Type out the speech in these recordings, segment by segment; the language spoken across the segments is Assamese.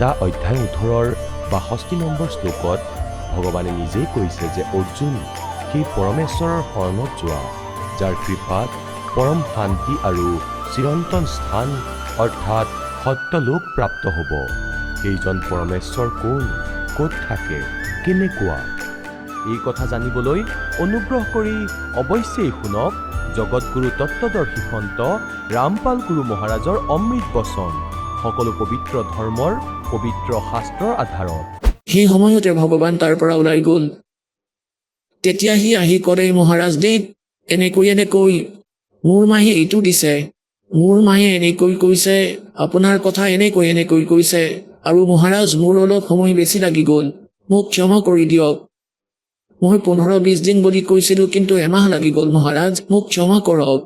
গীতা অধ্যায় 18 62 নম্বৰ শ্লোকত ভগৱানে নিজেই কৈছে যে অৰ্জুন সেই পৰমেশ্বৰৰ শৰণত যোৱা যাৰ কৃপাত পৰম শান্তি আৰু চিৰন্তন স্থান অৰ্থাৎ সত্যলোক প্ৰাপ্ত হ'ব। সেইজন পৰমেশ্বৰ কোন, ক'ত থাকে, কেনেকুৱা? এই কথা জানিবলৈ অনুগ্ৰহ কৰি অৱশ্যেই শুনক জগতগুৰু তত্ত্বদৰ্শী সন্ত ৰামপাল গুৰু মহাৰাজৰ অমৃত বচন, সকলো পবিত্ৰ ধৰ্মৰ পবিত্ৰ শাস্ত্ৰৰ আধাৰত। সেই সময়তে ভগৱান তাৰ পৰা ওলাই গ'ল। তেতিয়া সি আহি ক'লে, মহাৰাজ দেৱ, এনেকৈ মোৰ মায়ে এইটো দিছে, মোৰ মায়ে এনেকৈ কৈছে, আপোনাৰ কথা এনেকৈ কৈছে, আৰু মহাৰাজ মোৰ অলপ সময় বেছি লাগি গ'ল, মোক ক্ষমা কৰি দিয়ক। মই 15-20 দিন বুলি কৈছিলোঁ, কিন্তু এমাহ লাগি গ'ল মহাৰাজ, মোক ক্ষমা কৰক।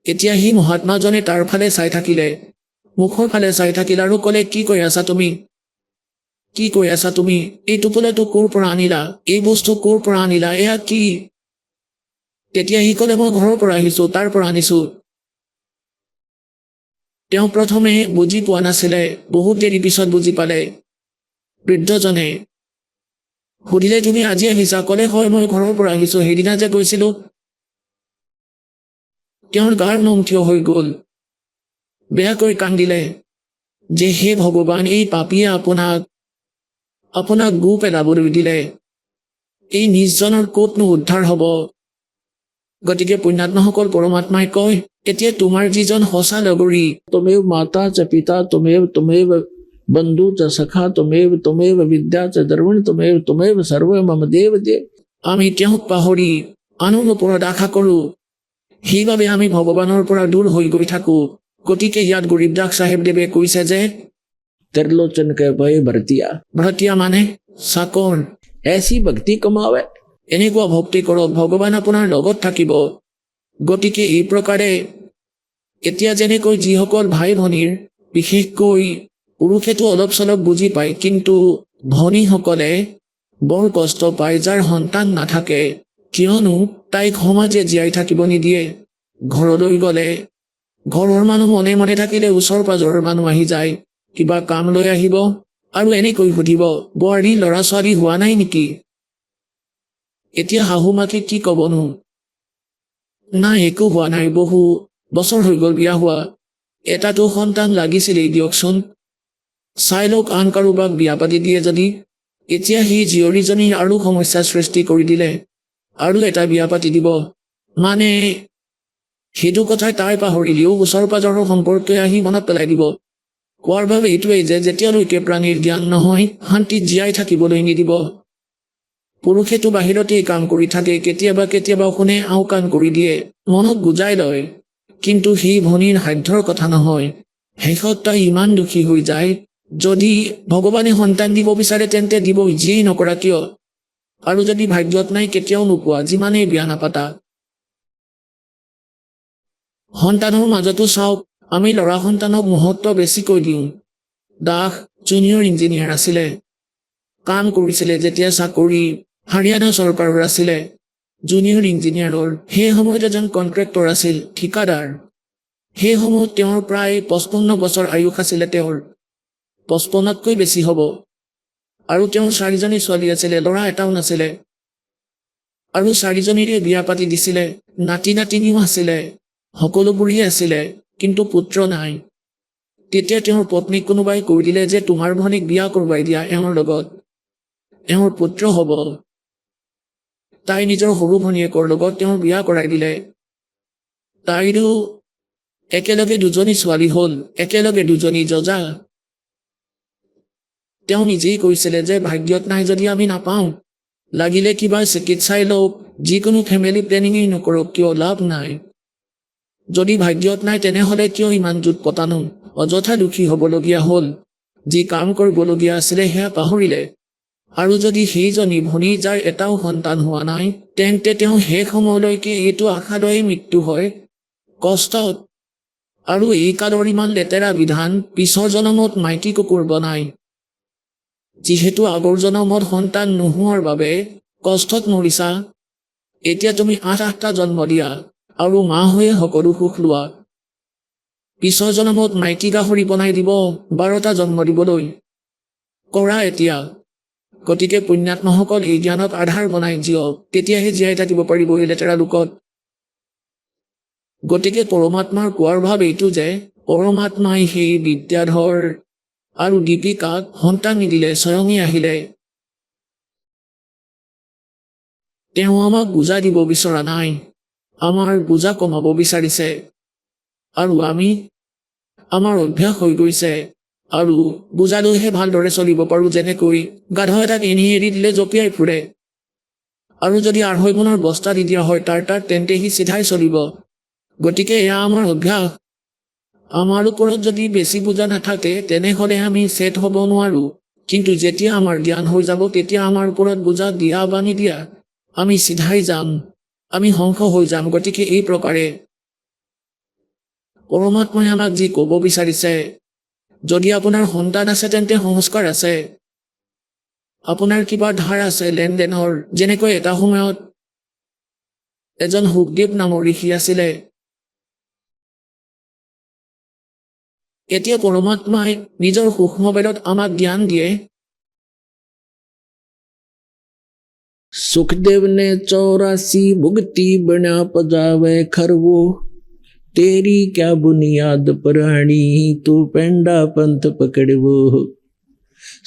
এতিয়া সি মহাত্মাজনে তাৰ ফালে চাই থাকিলে, মুখৰ ফালে চাই থাকিল আৰু ক'লে, কি কৈ আছা তুমি? এই টোপোলাটো ক'ৰ পৰা আনিলা? এই বস্তু ক'ৰ পৰা আনিলা? এয়া কি? তেতিয়া সি ক'লে, মই ঘৰৰ পৰা আহিছোঁ, তাৰ পৰা আনিছোঁ। তেওঁ প্ৰথমে বুজি পোৱা নাছিলে, বহুত দেৰি পিছত বুজি পালে। বৃদ্ধজনে সুধিলে, তুমি আজি আহিছা? ক'লে, হয়, মই ঘৰৰ পৰা আহিছোঁ, সেইদিনা যে গৈছিলোঁ। তেওঁৰ গাৰ নোম থিয় হৈ গ'ল, বেয়াকৈ কান্দিলে যে হে ভগৱান, এই পাপীয়ে আপোনাক গু পেলাবলৈ দিলে, এই নিজজনৰ ক'তনো উদ্ধাৰ হ'ব? গতিকে পুণ্যাত্মাসকল, পৰমাত্মাই কয়, এতিয়া তোমাৰ যিজন সঁচা লগৰী, তুমেव মাতা চ পিতা, তুমেव বন্ধু চ সখা, তুমেव বিদ্যা চ দ্ৰৱণ, তুমেव সৰ্ব মম দেৱ দেৱ। আমি তেওঁক পাহৰি আনৰ ওপৰত আশা কৰোঁ, সেইবাবে আমি ভগৱানৰ পৰা দূৰ হৈ গৈ থাকোঁ। গতিকে ইয়াত গৰীবদাস চাহেবদেৱে কৈছে যে त्रिलोचन के भय भरतिया মানে চাকৰ, এচি ভক্তি কমাৱে, এনেকুৱা ভক্তি কৰক, ভগৱান আপোনাৰ লগত থাকিব। গতিকে এই প্ৰকাৰে এতিয়া যেনেকৈ যিসকল ভাই ভনীৰ, বিশেষকৈ পুৰুষেতো অলপ চলপ বুজি পায়, কিন্তু ভনীসকলে বৰ কষ্ট পায় যাৰ সন্তান নাথাকে, কিয়নো তাইক সমাজে জীয়াই থাকিব নিদিয়ে। ঘৰলৈ গ'লে ঘৰৰ মানুহ মনে থাকিলে ওচৰ পাজৰৰ মানুহ আহি যায়, কিবা কাম লৈ আহিব আৰু এনেকৈ সুধিব, বোৱাৰী ল'ৰা ছোৱালী হোৱা নাই নেকি? এতিয়া শাহু মাকে কি ক'বনো? নাই, একো হোৱা নাই, বহু বছৰ হৈ গ'ল বিয়া হোৱা, এটাতো সন্তান লাগিছিলেই দিয়কচোন, চাই লওক আন কাৰোবাক বিয়া পাতি দিয়ে যদি। এতিয়া সি জীয়ৰীজনী আৰু সমস্যাৰ সৃষ্টি কৰি দিলে, আৰু এটা বিয়া পাতি দিব, মানে সেইটো কথাই তাই পাহৰিলেও ওচৰ পাজৰৰ সম্পৰ্কে আহি মনত পেলাই দিব। কোৱাৰ বাবে এইটোৱেই যে যেতিয়ালৈকে প্ৰাণীৰ জ্ঞান নহয়, শান্তিত জীয়াই থাকিবলৈ নিদিব। পুৰুষেতো বাহিৰতেই কাম কৰি থাকে, কেতিয়াবা শুনে আওকাণ কৰি দিয়ে, মনক বুজাই লয়, কিন্তু সেই ভনীৰ সাধ্যৰ কথা নহয়। শেষত তাই ইমান দুখী হৈ যায়, যদি ভগৱানে সন্তান দিব বিচাৰে তেন্তে দিব, যিয়েই নকৰা কিয়। আৰু যদি ভাগ্যত নাই, কেতিয়াও নোপোৱা, যিমানেই বিয়া নাপাতা। সন্তানৰ মাজতো চাওক, আমি ল'ৰা সন্তানক মহত্ব বেছিকৈ দিওঁ। দাস জুনিয়ৰ ইঞ্জিনিয়াৰ আছিলে, কাম কৰিছিলে যেতিয়া চাকৰি হাৰিয়ানা চৰকাৰৰ আছিলে, জুনিয়ৰ ইঞ্জিনিয়াৰৰ। সেই সময়ত এজন কণ্ট্ৰেক্টৰ আছিল, ঠিকাদাৰ। সেই সময়ত তেওঁৰ প্ৰায় 55 বছৰ আয়ুস আছিলে, তেওঁৰ 55তকৈ বেছি হ'ব। আৰু তেওঁৰ 4জনী ছোৱালী আছিলে, ল'ৰা এটাও নাছিলে। আৰু 4জনীৰে বিয়া পাতি দিছিলে, নাতি নাতিনীও আছিলে, সকলোবোৰেই আছিলে, কিন্তু পুত্ৰ নাই। তেতিয়া তেওঁৰ পত্নীক কোনোবাই কৈ দিলে যে তোমাৰ ভনীক বিয়া কৰোৱাই দিয়া এওঁৰ লগত, এওঁৰ পুত্ৰ হ'ব। তাই নিজৰ সৰু ভনীয়েকৰ লগত তেওঁৰ বিয়া কৰাই দিলে। তাইৰো একেলগে 2জনী ছোৱালী হ'ল, একেলগে 2জনী যজা। তেওঁ নিজেই কৈছিলে যে ভাগ্যত নাই যদি আমি নাপাওঁ, লাগিলে কিবা চিকিৎসাই লওক, যিকোনো ফেমিলি প্লেনিঙেই নকৰক কিয়, লাভ নাই। যদি ভাগ্যত নাই তেনেহ'লে কিয় ইমান জোঁট পতানো, অযথা দুখী হ'বলগীয়া হ'ল। যি কাম কৰিবলগীয়া আছিলে সেয়া পাহৰিলে। আৰু যদি সেইজনী ভনী যাৰ এটাও সন্তান হোৱা নাই, তেন্তে তেওঁ শেষ সময়লৈকে এইটো আশা লৈয়ে মৃত্যু হয়, কষ্টত। আৰু এই কালৰ ইমান লেতেৰা বিধান পিছৰ জনমত মাইকী কুকুৰ বনায়। যিহেতু আগৰ জনমত সন্তান নোহোৱাৰ বাবে কষ্টত মৰিছা, এতিয়া তুমি 8টা জন্ম দিয়া আৰু মা হৈয়ে সকলো সুখ লোৱা। পিছৰ জনমত মাইকী গাহৰি বনাই দিব 12টা জন্ম দিবলৈ। কৰা এতিয়া। গতিকে পুণ্যাত্মাসকল এই জ্ঞানক আধাৰ বনাই দিয়ক, তেতিয়াহে জীয়াই থাকিব পাৰিব এই লেতেৰা লোকত। গতিকে পৰমাত্মাৰ কোৱাৰ ভাৱ এইটো যে পৰমাত্মাই সেই বিদ্যাধৰ আৰু দীপিকাক সন্তান নিদিলে, স্বয়ঙে আহিলে। তেওঁ আমাক বুজা দিব বিচৰা নাই, আমাৰ বুজা কমাব বিচাৰিছে। আৰু আমাৰ অভ্যাস হৈ গৈছে, আৰু বুজালৈহে ভালদৰে চলিব পাৰোঁ। যেনেকৈ গাধ এটাক এনি এৰি দিলে জঁপিয়াই ফুৰে, আৰু যদি 2.5 মোনৰ বস্তা দি দিয়া হয় তাত তেন্তে সি চিধাই চলিব। গতিকে এয়া আমাৰ অভ্যাস। আমাৰ ওপৰত যদি বেছি বুজা নাথাকে তেনেহ'লে আমি ছেট হ'ব নোৱাৰোঁ। কিন্তু যেতিয়া আমাৰ জ্ঞান হৈ যাব তেতিয়া আমাৰ ওপৰত বুজা দিয়া বা নিদিয়া আমি চিধাই যাম, আমি ধ্বংস হৈ যাম। গতিকে এই প্ৰকাৰে পৰমাত্মাই আমাক যি ক'ব বিচাৰিছে, যদি আপোনাৰ সন্তান আছে তেন্তে সংস্কাৰ আছে, আপোনাৰ কিবা ধাৰ আছে লেনদেনৰ। যেনেকৈ এটা সময়ত এজন সুখদেৱ নামৰ ঋষি আছিলে। এতিয়া পৰমাত্মাই নিজৰ সূক্ষ্ম বেদত আমাক জ্ঞান দিয়ে। सुखदेव ने 84 भुगती बना पजावे खरवो, तेरी क्या बुनियाद प्राणी तू पेंडा पंथ पकड़वो।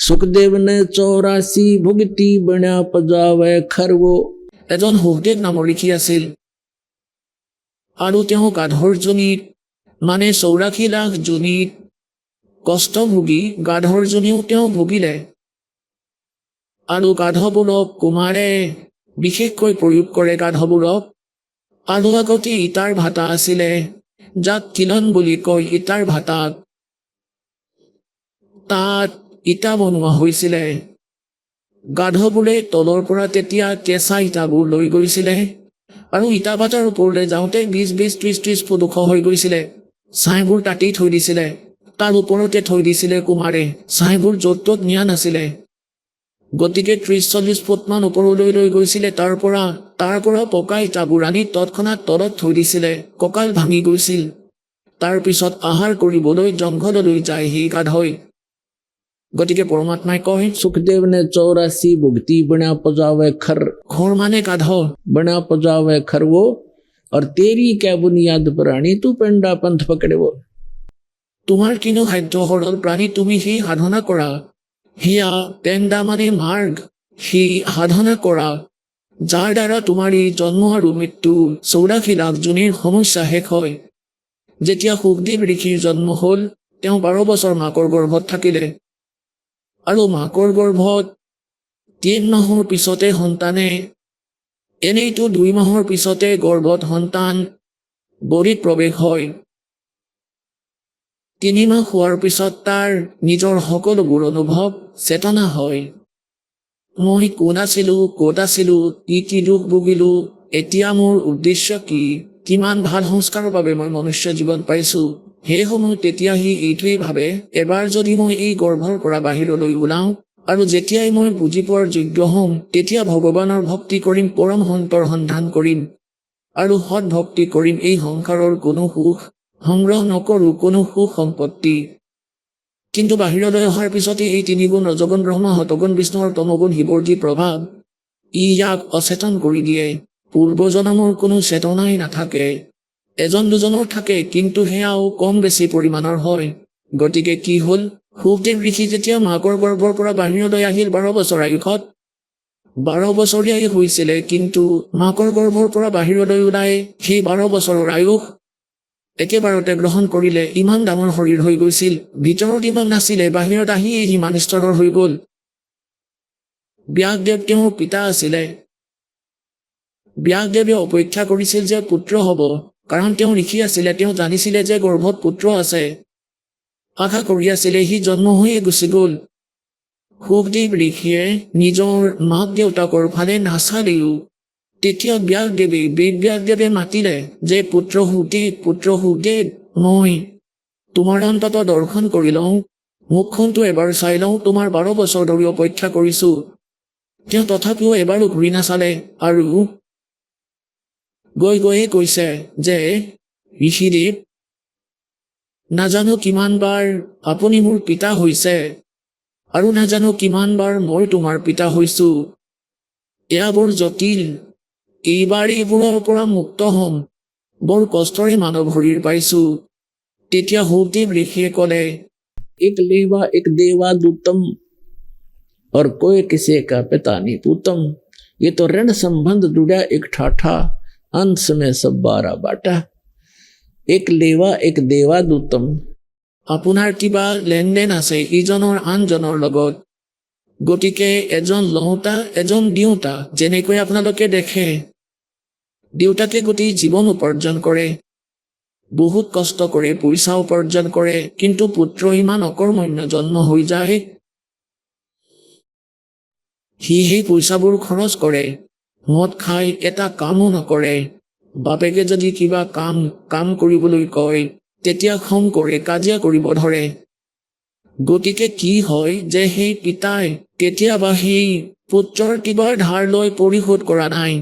सुखदेव ने 84 भुगती बना पजावे खरवो। এজন সুখদেৱ নামৰ ঋষি আছিল, আৰু তেওঁ গাধৰ জনীত মানে 84 লাখ জনীত কষ্ট ভুগি গাধৰ জনীও তেওঁ ভুগিলে। আৰু গাধবোৰক কুমাৰে বিশেষকৈ প্ৰয়োগ কৰে গাধবোৰক। আৰু আগতে ইটাৰ ভাটা আছিলে, যাক কিলন বুলি কয়। ইটাৰ ভাটাত তাত ইটা বনোৱা হৈছিলে। গাধবোৰে তলৰ পৰা তেতিয়া কেঁচা ইটাবোৰ লৈ গৈছিলে, আৰু ইটা ভাটাৰ ওপৰলৈ যাওঁতে 20-30 ফুট ওখ হৈ গৈছিলে। ছাইবোৰ তাতেই থৈ দিছিলে, তাৰ ওপৰতে থৈ দিছিলে কুমাৰে। ছাইবোৰ য'ত ত'ত নিয়া নাছিলে। গতিকে 30-40 ফুটমান ওপৰলৈ লৈ গৈছিলে। তাৰ পৰা পকা ইটাবোৰ আনি তৎক্ষণাত তলত থৈ দিছিলে। কঁকাল ভাঙি গৈছিল। তাৰ পিছত আহাৰ কৰিবলৈ জংঘললৈ যায় সি গাধই। গতিকে পৰমাত্মাই কয়, सुखदेव ने 84 भुगती बना पजावे खर। ঘৰ মানে গাধ। बना पजावे खरवो, और तेरी क्या बुनियाद प्राणी तू पेंडा पंथ पकड़वो। তোমাৰ কিনো সাধ্য সৰল প্ৰাণী, তুমি সি সাধনা কৰা। হিয়া পেণ্ডা মানে মাৰ্গ, সি সাধনা কৰা, যাৰ দ্বাৰা তোমাৰ এই জন্ম আৰু মৃত্যু 84 লাখ জনীৰ সমস্যা শেষ হয়। যেতিয়া সুখদেৱ ঋষিৰ জন্ম হ'ল, তেওঁ 12 বছৰ মাকৰ গৰ্ভত থাকিলে, আৰু মাকৰ গৰ্ভত 3 মাহৰ পিছতে সন্তানে, এনেইতো 2 মাহৰ পিছতে গৰ্ভত সন্তান বৰিত প্ৰৱেশ হয়। 3 মাহ হোৱাৰ পিছত তাৰ নিজৰ সকলোবোৰ অনুভৱ চেতনা হয়। মই কোন আছিলোঁ, ক'ত আছিলোঁ, কি দুখ ভুগিলোঁ, এতিয়া মোৰ উদ্দেশ্য কি, কিমান ভাল সংস্কাৰৰ বাবে মই মনুষ্য জীৱন পাইছোঁ। সেই সময়ত তেতিয়া সি এইটোৱেই ভাবে, এবাৰ যদি মই এই গৰ্ভৰ পৰা বাহিৰলৈ ওলাওঁ আৰু যেতিয়াই মই বুজি পোৱাৰ যোগ্য হ'ম তেতিয়া ভগৱানৰ ভক্তি কৰিম, পৰম সন্তৰ সন্ধান কৰিম আৰু সৎ ভক্তি কৰিম। এই সংসাৰৰ কোনো সুখ সংগ্ৰহ নকৰোঁ, কোনো সুখ সম্পত্তি। কিন্তু বাহিৰলৈ অহাৰ পিছতে এই 3 গুণ ৰজগুণ ব্ৰহ্মা সতগুণ বিষ্ণু আৰু তমগুণ শিৱৰ যি প্ৰভাৱ, ইয়াক অচেতন কৰি দিয়ে। পূৰ্বজন্মৰ কোনো চেতনাই নাথাকে। এজন দুজনৰ থাকে, কিন্তু সেয়াও কম বেছি পৰিমাণৰ হয়। গতিকে কি হ'ল, সুখদেৱ ঋষি যেতিয়া মাকৰ গৰ্ভৰ পৰা বাহিৰলৈ আহিল 12 বছৰ আয়ুসত, 12 বছৰীয়াই হৈছিলে, কিন্তু মাকৰ গৰ্ভৰ পৰা বাহিৰলৈ ওলাই সেই 12 বছৰৰ আয়ুস একেবাৰতে গ্ৰহণ কৰিলে। ইমান ডাঙৰ শৰীৰ হৈ গৈছিল, ভিতৰত ইমান নাছিলে, বাহিৰত আহি ইমান স্তৰৰ হৈ গ'ল। ব্যাসদেৱ তেওঁৰ পিতা আছিলে। ব্যাসদেৱে অপেক্ষা কৰিছিল যে পুত্ৰ হ'ব, কাৰণ তেওঁ ঋষি আছিলে। তেওঁ জানিছিলে যে গৰ্ভত পুত্ৰ আছে, আশা কৰি আছিলে। সি জন্ম হৈয়ে গুচি গ'ল। সুখদেৱ ঋষিয়ে নিজৰ মাক দেউতাকৰ ফালে নাচালেও তেতিয়া ব্যাসদেৱে মাতিলে যে পুত্ৰ সুখদেৱ, মই তোমাৰ অন্তত দৰ্শন কৰি লওঁ, মুখখনটো এবাৰ চাই লওঁ, তোমাৰ 12 বছৰ ধৰি অপেক্ষা কৰিছোঁ। তেওঁ তথাপিও এবাৰো ঘূৰি নাচালে, আৰু গৈয়ে কৈছে যে ঋষিদেৱ, নাজানো কিমানবাৰ আপুনি মোৰ পিতা হৈছে, আৰু নাজানো কিমানবাৰ মই তোমাৰ পিতা হৈছো। এয়া বৰ জটিল। এইবাৰ এইবোৰৰ পৰা মুক্ত হ'ম। বৰ কষ্টৰে মানৱ শৰীৰ পাইছো। তেতিয়া সুখদেৱ ঋষিয়ে ক'লে, एक लेवा एक देवादूतम और कोई किसी का पिता नहीं पूतम। ये तो ऋण संबंध जुड़ा एक ठाठा, अंश में सब 12 बाटा। एक लेवा एक देवादूतम। আপোনাৰ কিবা লেনদেন আছে ইজনৰ আনজনৰ লগত। গতিকে এজন লওঁতা এজন দিওঁতা, যেনেকৈ আপোনালোকে দেখে। দেউতাকে গোটেই জীৱন উপাৰ্জন কৰে, বহুত কষ্ট কৰে, পইচা উপাৰ্জন কৰে, কিন্তু পুত্ৰ ইমান অকৰ্মণ্য জন্ম হৈ যায়। সি সেই পইচাবোৰ খৰচ কৰে, মদ খাই, এটা কামো নকৰে। বাপেকে যদি কিবা কাম কৰিবলৈ কয়, তেতিয়া খং কৰে, কাজিয়া কৰিব ধৰে। গতিকে কি হয় যে সেই পিতাই কেতিয়াবা সেই পুত্ৰৰ কিবা ধাৰ লৈ পৰিশোধ কৰা নাই।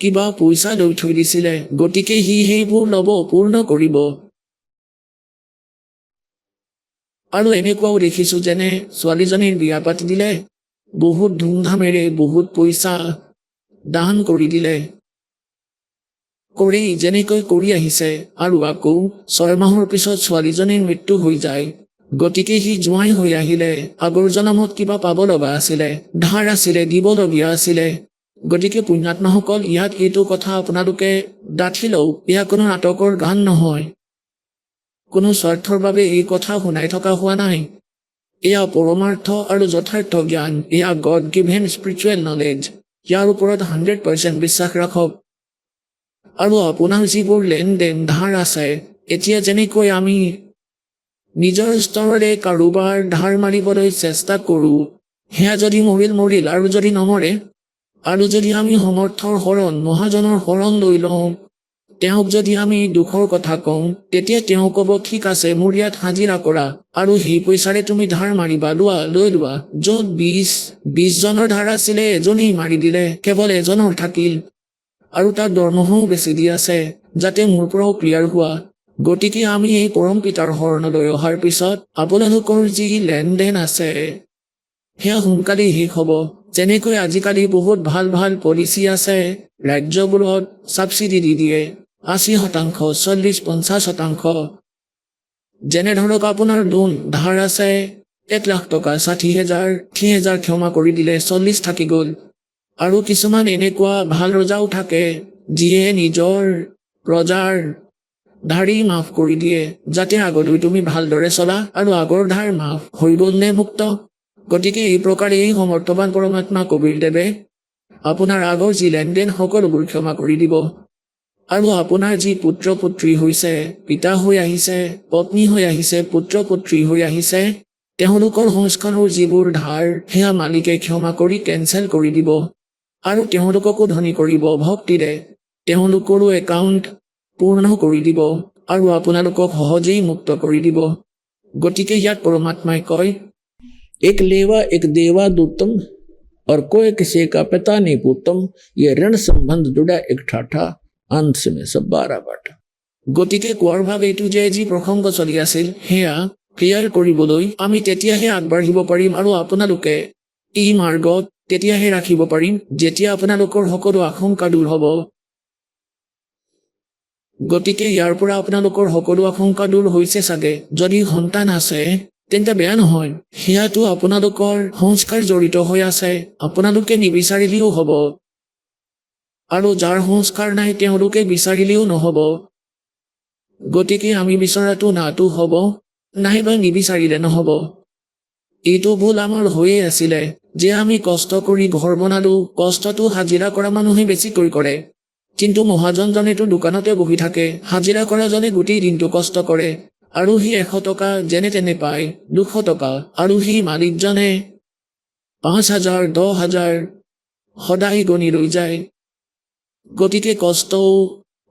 কিবা পইচা লৈ থৈ দিছিলে, গতিকে সি সেইবোৰ ল'ব, পূৰ্ণ কৰিব। আৰু এনেকুৱাও দেখিছো যেনে ছোৱালীজনীৰ বিয়া পাতি দিলে, বহুত ধুমধামেৰে বহুত পইচা দান কৰি দিলে। কৰি যেনেকৈ কৰি আহিছে, আৰু আকৌ 6 মাহৰ পিছত ছোৱালীজনীৰ মৃত্যু হৈ যায়। গতিকে সি জোঁৱাই হৈ আহিলে, আগৰ জনমত কিবা পাব লগা আছিলে, ধাৰ আছিলে, দিবলগীয়া আছিলে। গতিকে পুণ্যাত্মাসকল, ইয়াত এইটো কথা আপোনালোকে ডাঠি লওক, এয়া কোনো নাটকৰ গান নহয়। কোনো স্বাৰ্থৰ বাবে এই কথা শুনাই থকা হোৱা নাই। এয়া পৰমাৰ্থ আৰু যথাৰ্থ জ্ঞান, এয়া গড গিভেন স্পিৰিচুৱেল নলেজ। ইয়াৰ ওপৰত 100% বিশ্বাস ৰাখক। আৰু আপোনাৰ যিবোৰ লেনদেন ধাৰ আছে, এতিয়া যেনেকৈ আমি নিজৰ স্তৰৰে কাৰোবাৰ ধাৰ মাৰিবলৈ চেষ্টা কৰোঁ, সেয়া যদি মৰিল, আৰু যদি নমৰে, আৰু যদি আমি সমৰ্থৰ শৰণ, মহাজনৰ শৰণ লৈ লওঁ, তেওঁক যদি আমি দুখৰ কথা কওঁ, তেতিয়া তেওঁ ক'ব, ঠিক আছে, মোৰ ইয়াত হাজিৰা কৰা, আৰু সেই পইচাৰে তুমি ধাৰ মাৰিবা, লৈ লোৱা। য'ত 20 জনৰ ধাৰ আছিলে, এজনেই মাৰি দিলে, কেৱল এজনৰ থাকিল। আৰু তাক দৰমহাও বেছি দি আছে, যাতে মোৰ পৰাও ক্লিয়াৰ হোৱা। গতিকে আমি এই পৰম পিতাৰ শৰণলৈ অহাৰ পিছত আপোনালোকৰ যি লেনদেন আছে, সেয়া সোনকালেই শেষ হ'ব। যেনেকৈ আজিকালি বহুত ভাল ভাল পলিচি আছে, ৰাজ্যবোৰত ছাবচিডি দি দিয়ে, 80%, 40-50%। যেনে ধৰক আপোনাৰ লোন ধাৰ আছে 1 লাখ টকা, 60,000 ক্ষমা কৰি দিলে, 40 থাকি গ'ল। আৰু কিছুমান এনেকুৱা ভাল ৰজাও থাকে, যিয়ে নিজৰ প্ৰজাৰ ধাৰেই মাফ কৰি দিয়ে, যাতে আগলৈ তুমি ভালদৰে চলা, আৰু আগৰ ধাৰ মাফ হৈ গ'ল নে মুক্ত। গতিকে এই প্ৰকাৰে এই সমৰ্থবান পৰমাত্মা কবীৰদেৱে আপোনাৰ আগৰ যি লেনদেন সকলোবোৰ ক্ষমা কৰি দিব। আৰু আপোনাৰ যি পুত্ৰ পুত্ৰী হৈছে, পিতা হৈ আহিছে, পত্নী হৈ আহিছে, পুত্ৰ পুত্ৰী হৈ আহিছে, তেওঁলোকৰ সংস্কাৰৰ যিবোৰ ধাৰ, সেয়া মালিকে ক্ষমা কৰি কেঞ্চেল কৰি দিব। আৰু তেওঁলোককো ধনী কৰিব ভক্তিৰে, তেওঁলোকৰো একাউণ্ট পূৰ্ণ কৰি দিব, আৰু আপোনালোকক সহজেই মুক্ত কৰি দিব। গতিকে ইয়াত পৰমাত্মাই কয়, एक लेवा एक देवादूतम और कोई किसी का पिता नहीं पूतम। ये ऋण संबंध जुड़ा एक ठाठा, अंश में सब 12 बाटा। গতিকে কোৱাৰ ভাৱ এইটো যে যি প্ৰসংগ চলি আছিল, সেয়া ক্লিয়াৰ কৰিবলৈ আমি তেতিয়াহে আগবাঢ়িব পাৰিম, আৰু আপোনালোকে এই মাৰ্গত তেতিয়াহে ৰাখিব পাৰিম, যেতিয়া আপোনালোকৰ সকলো আশংকা দূৰ হ'ব। গতিকে ইয়াৰ পৰা আপোনালোকৰ সকলো আশংকা দূৰ হৈছে চাগে। যদি সন্তান আছে, তেন্তে বেয়া নহয়, সেয়াতো আপোনালোকৰ সংস্কাৰ জড়িত হৈ আছে, আপোনালোকে নিবিচাৰিলেও হ'ব। আৰু যাৰ সংস্কাৰ নাই, তেওঁলোকে বিচাৰিলেও নহ'ব। গতিকে আমি বিচৰাটো নাটো হ'ব, নাইবা নিবিচাৰিলে নহ'ব। এইটো ভুল আমাৰ হৈয়ে আছিলে, যে আমি কষ্ট কৰি ঘৰ বনালো, কষ্টটো হাজিৰা কৰা মানুহে বেছিকৈ কৰে। কিন্তু মহাজনজনেতো দোকানতে বহি থাকে, হাজিৰা কৰাজনে গোটেই দিনটো কষ্ট কৰে, আৰু সি 100 টকা যেনে তেনে পায়, 200 টকা, আৰু সি মালিকজনে 5,000, 10,000 সদায় গণি লৈ যায়। গতিকে কষ্টও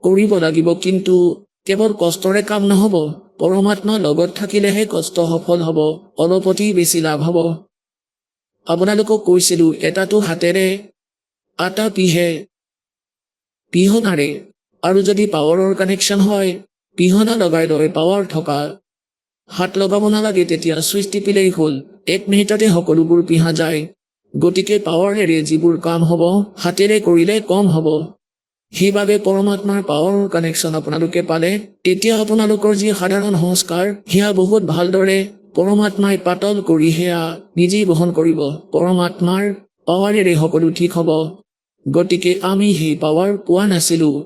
কৰিব লাগিব, কিন্তু কেৱল কষ্টৰে কাম নহ'ব, পৰমাত্মা লগত থাকিলেহে কষ্ট সফল হ'ব, অলপতেই বেছি লাভ হ'ব। আপোনালোকক কৈছিলোঁ, এটাটো হাতেৰে আটা পিহে, পিহনাৰে, আৰু যদি পাৱাৰৰ কানেকশ্যন হয়, পিহনা লগাই লয় পাৱাৰ থকা হাত লগাব নালাগে, তেতিয়া ছুইচ টিপিলেই হ'ল। 1 মিনিটতে সকলোবোৰ পিহা যায়। গতিকে পাৱাৰেৰে যিবোৰ কাম হ'ব, হাতেৰে কৰিলে কম হ'ব। সেইবাবে পৰমাত্মাৰ পাৱাৰৰ কানেকশ্যন আপোনালোকে পালে, তেতিয়া আপোনালোকৰ যি সাধাৰণ সংস্কাৰ, সেয়া বহুত ভালদৰে পৰমাত্মাই পাতল কৰি সেয়া নিজেই বহন কৰিব। পৰমাত্মাৰ পাৱাৰেৰে সকলো ঠিক হ'ব। গতিকে আমি সেই পাৱাৰ পোৱা নাছিলোঁ।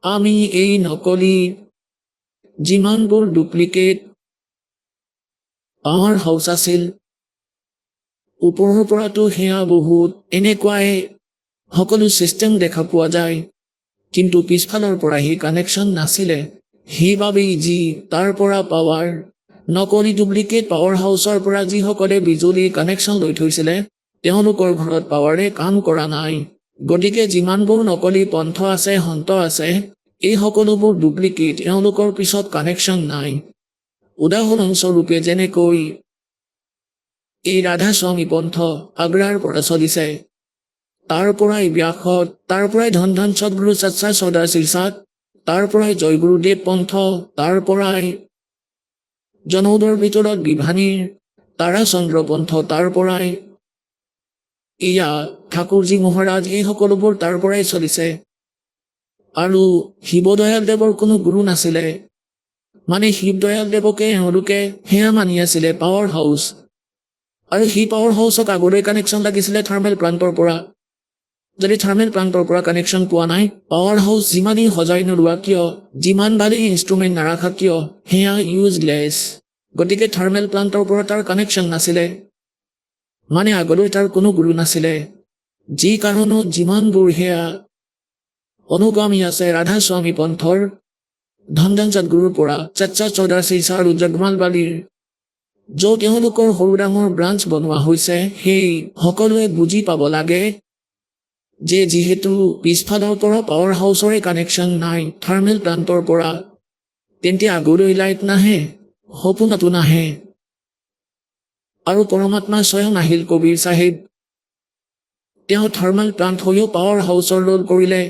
আমি এই নকলি যিমানবোৰ ডুপ্লিকেট পাৱাৰ হাউচ আছিল, ওপৰৰ পৰাতো সেয়া বহুত এনেকুৱাই সকলো ছিষ্টেম দেখা পোৱা যায়, কিন্তু পিছফালৰ পৰা সেই কানেকশ্যন নাছিলে। সেইবাবেই যি তাৰ পৰা পাৱাৰ, নকলি ডুপ্লিকেট পাৱাৰ হাউচৰ পৰা যিসকলে বিজুলী কানেকশ্যন লৈ থৈছিলে, তেওঁলোকৰ ঘৰত পাৱাৰে কাম কৰা নাই। গতিকে যিমানবোৰ নকলি পন্থ আছে, সন্ত আছে, এই সকলোবোৰ ডুপ্লিকেট, এওঁলোকৰ পিছত কানেকশ্যন নাই। উদাহৰণস্বৰূপে যেনেকৈ এই ৰাধা স্বামী পন্থ আগ্ৰাৰ পৰা চলিছে, তাৰ পৰাই ব্যাসত, তাৰ পৰাই ধন ধন সদগুৰু সচ্চা সদা শীৰ্ষাত, তাৰ পৰাই জয়গুৰুদেৱ পন্থ, তাৰ পৰাই জনৌদৰ ভিতৰত বিভানীৰ তাৰাচন্দ্ৰ পন্থ, তাৰ পৰাই এয়া ঠাকুৰজী মহাৰাজ, এই সকলোবোৰ তাৰ পৰাই চলিছে। আৰু শিৱদয়াল দেৱৰ কোনো গুৰু নাছিলে, মানে শিৱদয়াল দেৱকে এওঁলোকে সেয়া মানি আছিলে পাৱাৰ হাউচ। আৰু সেই পাৱাৰ হাউচক আগলৈ কানেকশ্যন লাগিছিলে থাৰ্মেল প্লাণ্টৰ পৰা। যদি থাৰ্মেল প্লাণ্টৰ পৰা কানেকশ্যন পোৱা নাই, পাৱাৰ হাউচ যিমানেই সজাই নোলোৱা কিয়, যিমান ভালেই ইনষ্ট্ৰুমেণ্ট নাৰাখা কিয়, সেয়া ইউজলেছ। গতিকে থাৰ্মেল প্লাণ্টৰ পৰা তাৰ কানেকশ্যন নাছিলে, মানে আগলৈ তাৰ কোনো গুৰু নাছিলে। যি কাৰণত যিমানবোৰ সেয়া অনুগামী আছে ৰাধা স্বামী পন্থৰ, ধনধন সদগুৰুৰ পৰা, সচ্চা সদা শীৰ্ষা আৰু জগমাল বালিৰ, য'ত তেওঁলোকৰ সৰু ডাঙৰ ব্ৰাঞ্চ বনোৱা হৈছে, সেই সকলোৱে বুজি পাব লাগে যে যিহেতু পিছফালৰ পৰা পাৱাৰ হাউচৰে কানেকশ্যন নাই, থাৰ্মেল প্লাণ্টৰ পৰা, তেন্তে আগলৈ লাইট নাহে, সপোনতো নাহে। আৰু পৰমাত্মা স্বয়ং আহিল কবিৰ চাহেব, তেওঁ থাৰ্মেল প্লাণ্ট হৈও পাৱাৰ হাউচৰ ৰোল কৰিলে,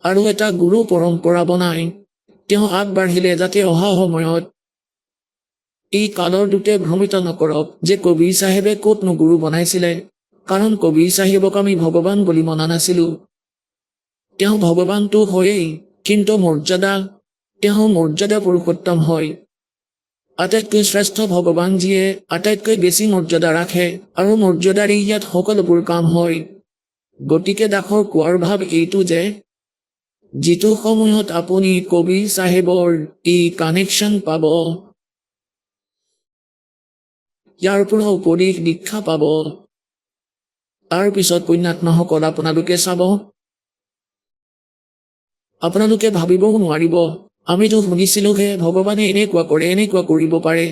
আৰু এটা গুৰু পৰম্পৰা বনাই তেওঁ আগবাঢ়িলে, যাতে অহা সময়ত এই কালৰ দূতে ভ্ৰমিত নকৰক যে কবিৰ চাহেবে ক'তনো গুৰু বনাইছিলে। কাৰণ কবিৰ চাহেবক আমি ভগৱান বুলি মনা নাছিলোঁ। তেওঁ ভগৱানটো হয়েই, কিন্তু তেওঁ মৰ্যাদা পুৰুষোত্তম হয়। আটাইতকৈ শ্ৰেষ্ঠ ভগৱান যিয়ে আটাইতকৈ বেছি মৰ্যাদা ৰাখে, আৰু মৰ্যাদাৰে ইয়াত সকলোবোৰ কাম হয়। গতিকে দাসৰ কোৱাৰ ভাৱ এইটো যে যিটো সময়ত আপুনি কবিৰ চাহেবৰ এই কানেকশ্যন পাব, ইয়াৰ পৰা উপদেশ দীক্ষা পাব, তাৰ পিছত পুণ্যাত্মাসকল আপোনালোকে চাব, আপোনালোকে ভাবিবও নোৱাৰিব, আমিতো শুনিছিলোহে ভগৱানে এনেকুৱা কৰে, এনেকুৱা কৰিব পাৰে।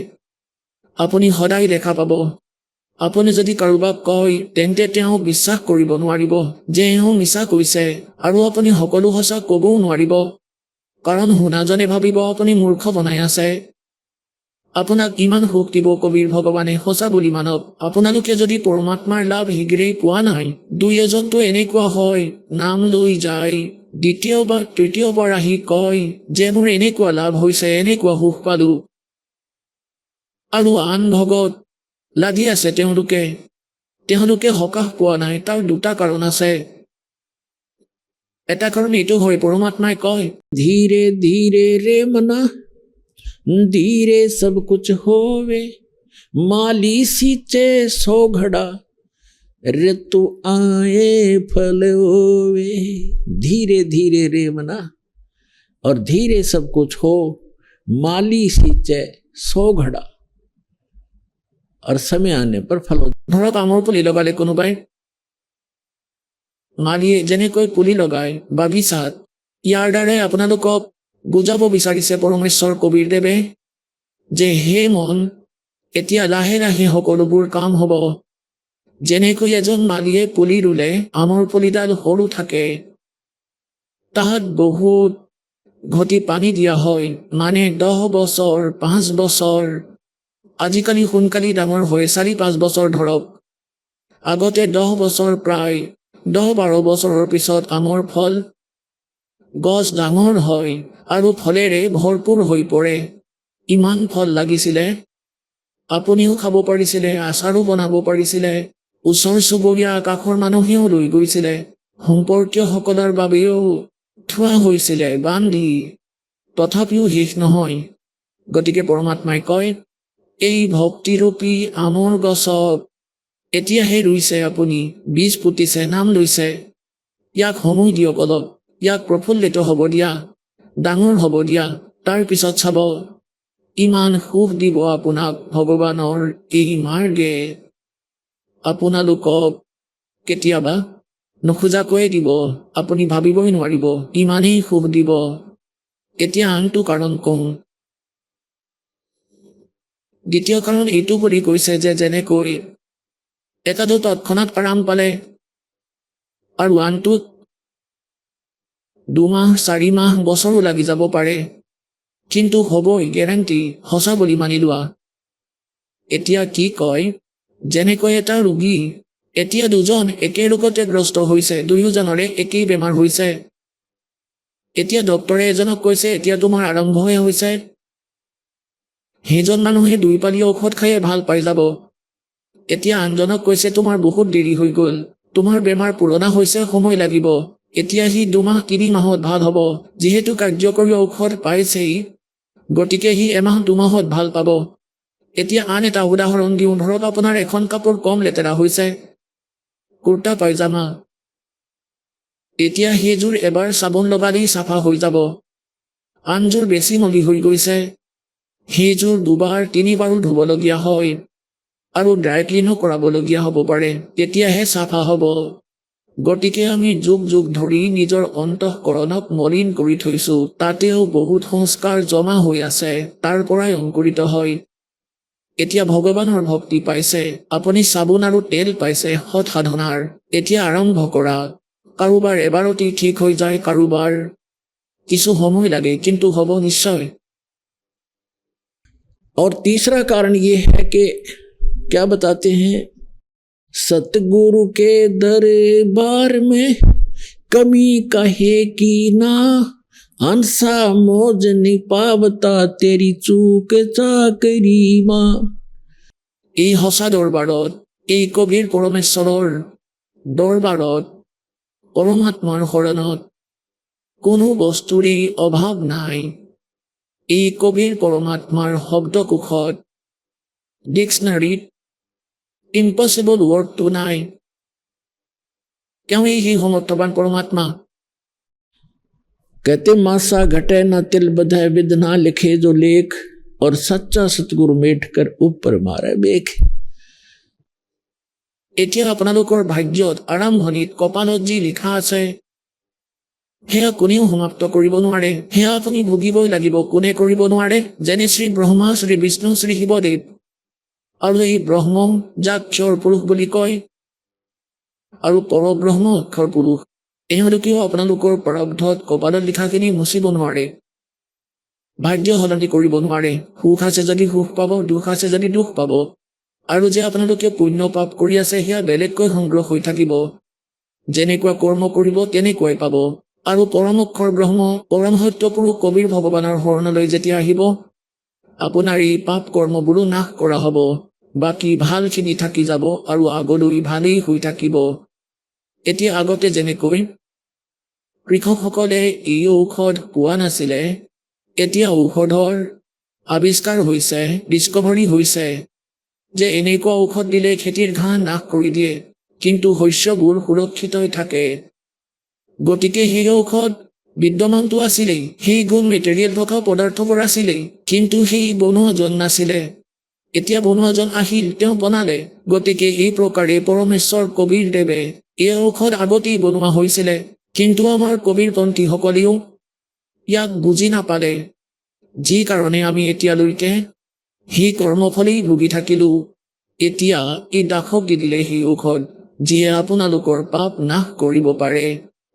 আপুনি সদায় দেখা পাব, আপুনি যদি কাৰোবাক কয়, তেন্তে তেওঁ বিশ্বাস কৰিব নোৱাৰিব যে এওঁ মিছা কৈছে, আৰু আপুনি সকলো সঁচা ক'বও নোৱাৰিব, কাৰণ শুনাজনে ভাবিব আপুনি মূৰ্খ বনাই আছে। আপোনাক ইমান সুখ দিব কবিৰ ভগৱানে সঁচা বুলি মানক। আপোনালোকে যদি পৰমাত্মাৰ লাভ শীঘ্ৰেই পোৱা নাই, দুই এজনটো এনেকুৱা হয়, নাম লৈ যায়, দ্বিতীয়বাৰ তৃতীয়বাৰ আহি কয় যে মোৰ এনেকুৱা লাভ হৈছে, এনেকুৱা সুখ পালো, আৰু আন ভগত লাগি আছে তেওঁলোকে সকাহ পোৱা নাই। তাৰ দুটা কাৰণ আছে। এটা কাৰণ এইটো হয়, পৰমাত্মাই কয় धीरे धीरे रे मना, धीरे सब कुछ होवे, माली सींचे 100 घड़ा, ऋतु आए फल होवे। धीरे धीरे रे मना, और धीरे सब कुछ हो, माली सींचे 100 घड़ा, और समय आने पर फल हो। ধৰক আমৰ পুলি লগালে কোনোবাই, মালিয়ে যেনেকৈ পুলি লগায় বাগিচাত, ইয়াৰ দ্বাৰাই আপোনালোকক বুজাব বিচাৰিছে পৰমেশ্বৰ কবিৰদেৱে যে হে মন, এতিয়া লাহে লাহে সকলোবোৰ কাম হ'ব। যেনেকৈ এজন মালিয়ে পুলি ৰুলে, আমৰ পুলিডাল সৰু থাকে, তাত বহুত ঘটি পানী দিয়া হয়, মানে 10 বছৰ 5 বছৰ, আজিকালি সোনকালে ডাঙৰ হয় 4-5 বছৰ ধৰক। আগতে 10 বছৰ, প্ৰায় 10-12 বছৰৰ পিছত আমৰ ফল, গছ ডাঙৰ হয় আৰু ফলেৰে ভৰপূৰ হৈ পৰে। ইমান ফল লাগিছিলে, আপুনিও খাব পাৰিছিলে, আচাৰো বনাব পাৰিছিলে, ওচৰ চুবুৰীয়া কাষৰ মানুহেও লৈ গৈছিলে, সম্পৰ্কীয়সকলৰ বাবেও থোৱা হৈছিলে বান্ধি, তথাপিও শেষ নহয়। গতিকে পৰমাত্মাই কয়, এই ভক্তিৰূপী আমৰ গছত এতিয়াহে ৰুইছে আপুনি, বীজ পুতিছে, নাম লৈছে, ইয়াক সময় দিয়ক অলপ, ইয়াক প্ৰফুল্লিত হ'ব দিয়া, ডাঙৰ হ'ব দিয়া, তাৰ পিছত চাব ইমান সুখ দিব আপোনাক ভগৱানৰ এই মাৰ্গে। আপোনালোকক কেতিয়াবা নোখোজাকৈয়ে দিব, আপুনি ভাবিবই নোৱাৰিব, ইমানেই সুখ দিব। এতিয়া আনটো কাৰণ কওঁ। দ্বিতীয় কাৰণ এইটো বুলি কৈছে যে যেনেকৈ এটাটো তৎক্ষণাত আৰাম পালে আৰু আনটোত 2 মাহ 4 মাহ বছৰো লাগি যাব পাৰে, কিন্তু হ'বই গেৰাণ্টি, সঁচা বুলি মানি লোৱা। এতিয়া কি কয়, যেনেকৈ এটা ৰোগী, এতিয়া দুজন একে ৰোগতে গ্ৰস্ত হৈছে, দুয়োজনৰে একেই বেমাৰ হৈছে। এতিয়া ডক্তৰে এজনক কৈছে এতিয়া তোমাৰ আৰম্ভহে হৈছে, সেইজন মানুহে 2 পালি ঔষধ খায়ে ভাল পাই যাব। এতিয়া আনজনক কৈছে তোমাৰ বহুত দেৰি হৈ গ'ল, তোমাৰ বেমাৰ পুৰণা হৈছে, সময় লাগিব। এতিয়া সি 2 মাহ 3 মাহত ভাল হ'ব, যিহেতু কাৰ্যকৰী ঔষধ পাইছেই, গতিকে সি 1 মাহ 2 মাহত ভাল পাব। এতিয়া আন এটা উদাহৰণ দিওঁ, ধৰক আপোনাৰ এখন কাপোৰ কম লেতেৰা হৈছে, কুৰ্তা পায়জামা, এতিয়া সেইযোৰ এবাৰ চাবোন লগালেই চাফা হৈ যাব। আনযোৰ বেছি মলি হৈ গৈছে, সেইযোৰ 2 বাৰ 3 বাৰো ধুবলগীয়া হয় আৰু ড্ৰাই ক্লিনো কৰাবলগীয়া হ'ব পাৰে, তেতিয়াহে চাফা হ'ব। গতিকে আমি যুগ যুগ ধৰি নিজৰ অন্তঃকৰণক মলিন কৰি থৈছোঁ, তাতেও বহুত সংস্কাৰ জমা হৈ আছে, তাৰ পৰাই অংকুৰিত হয়। এতিয়া ভগৱানৰ ভক্তি পাইছে, আপুনি চাবোন আৰু তেল পাইছে সৎ সাধনাৰ, এতিয়া আৰম্ভ কৰা। কাৰোবাৰ এবাৰতেই ঠিক হৈ যায়, কাৰোবাৰ কিছু সময় লাগে, কিন্তু হ'ব নিশ্চয়। और तीसरा कारण ये है कि क्या बताते हैं, सतगुरु के दरबार में कमी कहे की ना, हंसा मौज निपावता तेरी चूक चाकरी माँ। এই সঁচা দৰবাৰত, এই কবিৰ পৰমেশ্বৰৰ দৰবাৰত, পৰমাত্মাৰ শৰণত কোনো বস্তুৰে অভাৱ নাই। এই কবিৰ পৰমাত্মাৰ শব্দকোষত, ডিক্সনাৰীত ইম্পচিবল ৱৰ্ডটো নাই। তেওঁৱেই সেই সমৰ্থবান পৰমাত্মা। कहते मासा घटे न तिल बधाए विद ना लिखे जो लेख, और सच्चा सतगुरु मेट कर ऊपर मारे बेख। এতিয়া আপোনালোকৰ ভাগ্যত, আৰম্ভণিত, কপালত যি লিখা আছে, সেয়া কোনেও সমাপ্ত কৰিব নোৱাৰে, সেয়া আপুনি ভুগিবই লাগিব। কোনে কৰিব নোৱাৰে? যেনে শ্ৰী ব্ৰহ্মা, শ্ৰী বিষ্ণু, শ্ৰী শিৱদেৱ আৰু এই ব্ৰহ্ম, যাক ক্ষৰ পুৰুষ বুলি কয়, আৰু পৰব্ৰহ্ম অক্ষৰ পুৰুষ, এওঁলোকেও আপোনালোকৰ প্ৰাৰব্ধত কপালত লিখাখিনি মুচিব নোৱাৰে, ভাগ্য সলনি কৰিব নোৱাৰে। সুখ আছে যদি সুখ পাব, দুখ আছে যদি দুখ পাব। আৰু যে আপোনালোকে পুণ্য পাপ কৰি আছে, সেয়া বেলেগকৈ সংগ্ৰহ হৈ থাকিব। যেনেকুৱা কৰ্ম কৰিব তেনেকুৱাই পাব। আৰু পৰম অক্ষৰ ব্ৰহ্ম, পৰম সত্য পুৰুষ কবিৰ ভগৱানৰ শৰণলৈ যেতিয়া আহিব, আপোনাৰ এই পাপ কৰ্মবোৰো নাশ কৰা হ'ব, বাকী ভালখিনি থাকি যাব আৰু আগলৈ ভালেই হৈ থাকিব। এতিয়া আগতে যেনেকৈ কৃষকসকলে এই ঔষধ পোৱা নাছিলে, এতিয়া ঔষধৰ আৱিষ্কাৰ হৈছে, ডিস্কভাৰী হৈছে যে এনেকুৱা ঔষধ দিলে খেতিৰ ঘাঁহ নাশ কৰি দিয়ে, কিন্তু শস্যবোৰ সুৰক্ষিত হৈ থাকে। গতিকে সেই ঔষধ বিদ্যমানটো আছিলেই, সেই গুণ মেটেৰিয়েল থকা পদাৰ্থবোৰ আছিলেই, কিন্তু সেই বনোৱাজন নাছিলে। এতিয়া বনোৱাজন আহিল, তেওঁ বনালে। গতিকে এই প্ৰকাৰে পৰমেশ্বৰ কবিৰ দেৱে এই ঔষধ আগতেই বনোৱা হৈছিলে, কিন্তু আমাৰ কবিৰপন্থীসকলেও ইয়াক বুজি নাপালে, যি কাৰণে আমি এতিয়ালৈকে সেই কৰ্মফলেই ভুগি থাকিলো। এতিয়া এই দাসক দি দিলে সেই ঔষধ, যিয়ে আপোনালোকৰ পাপ নাশ কৰিব পাৰে।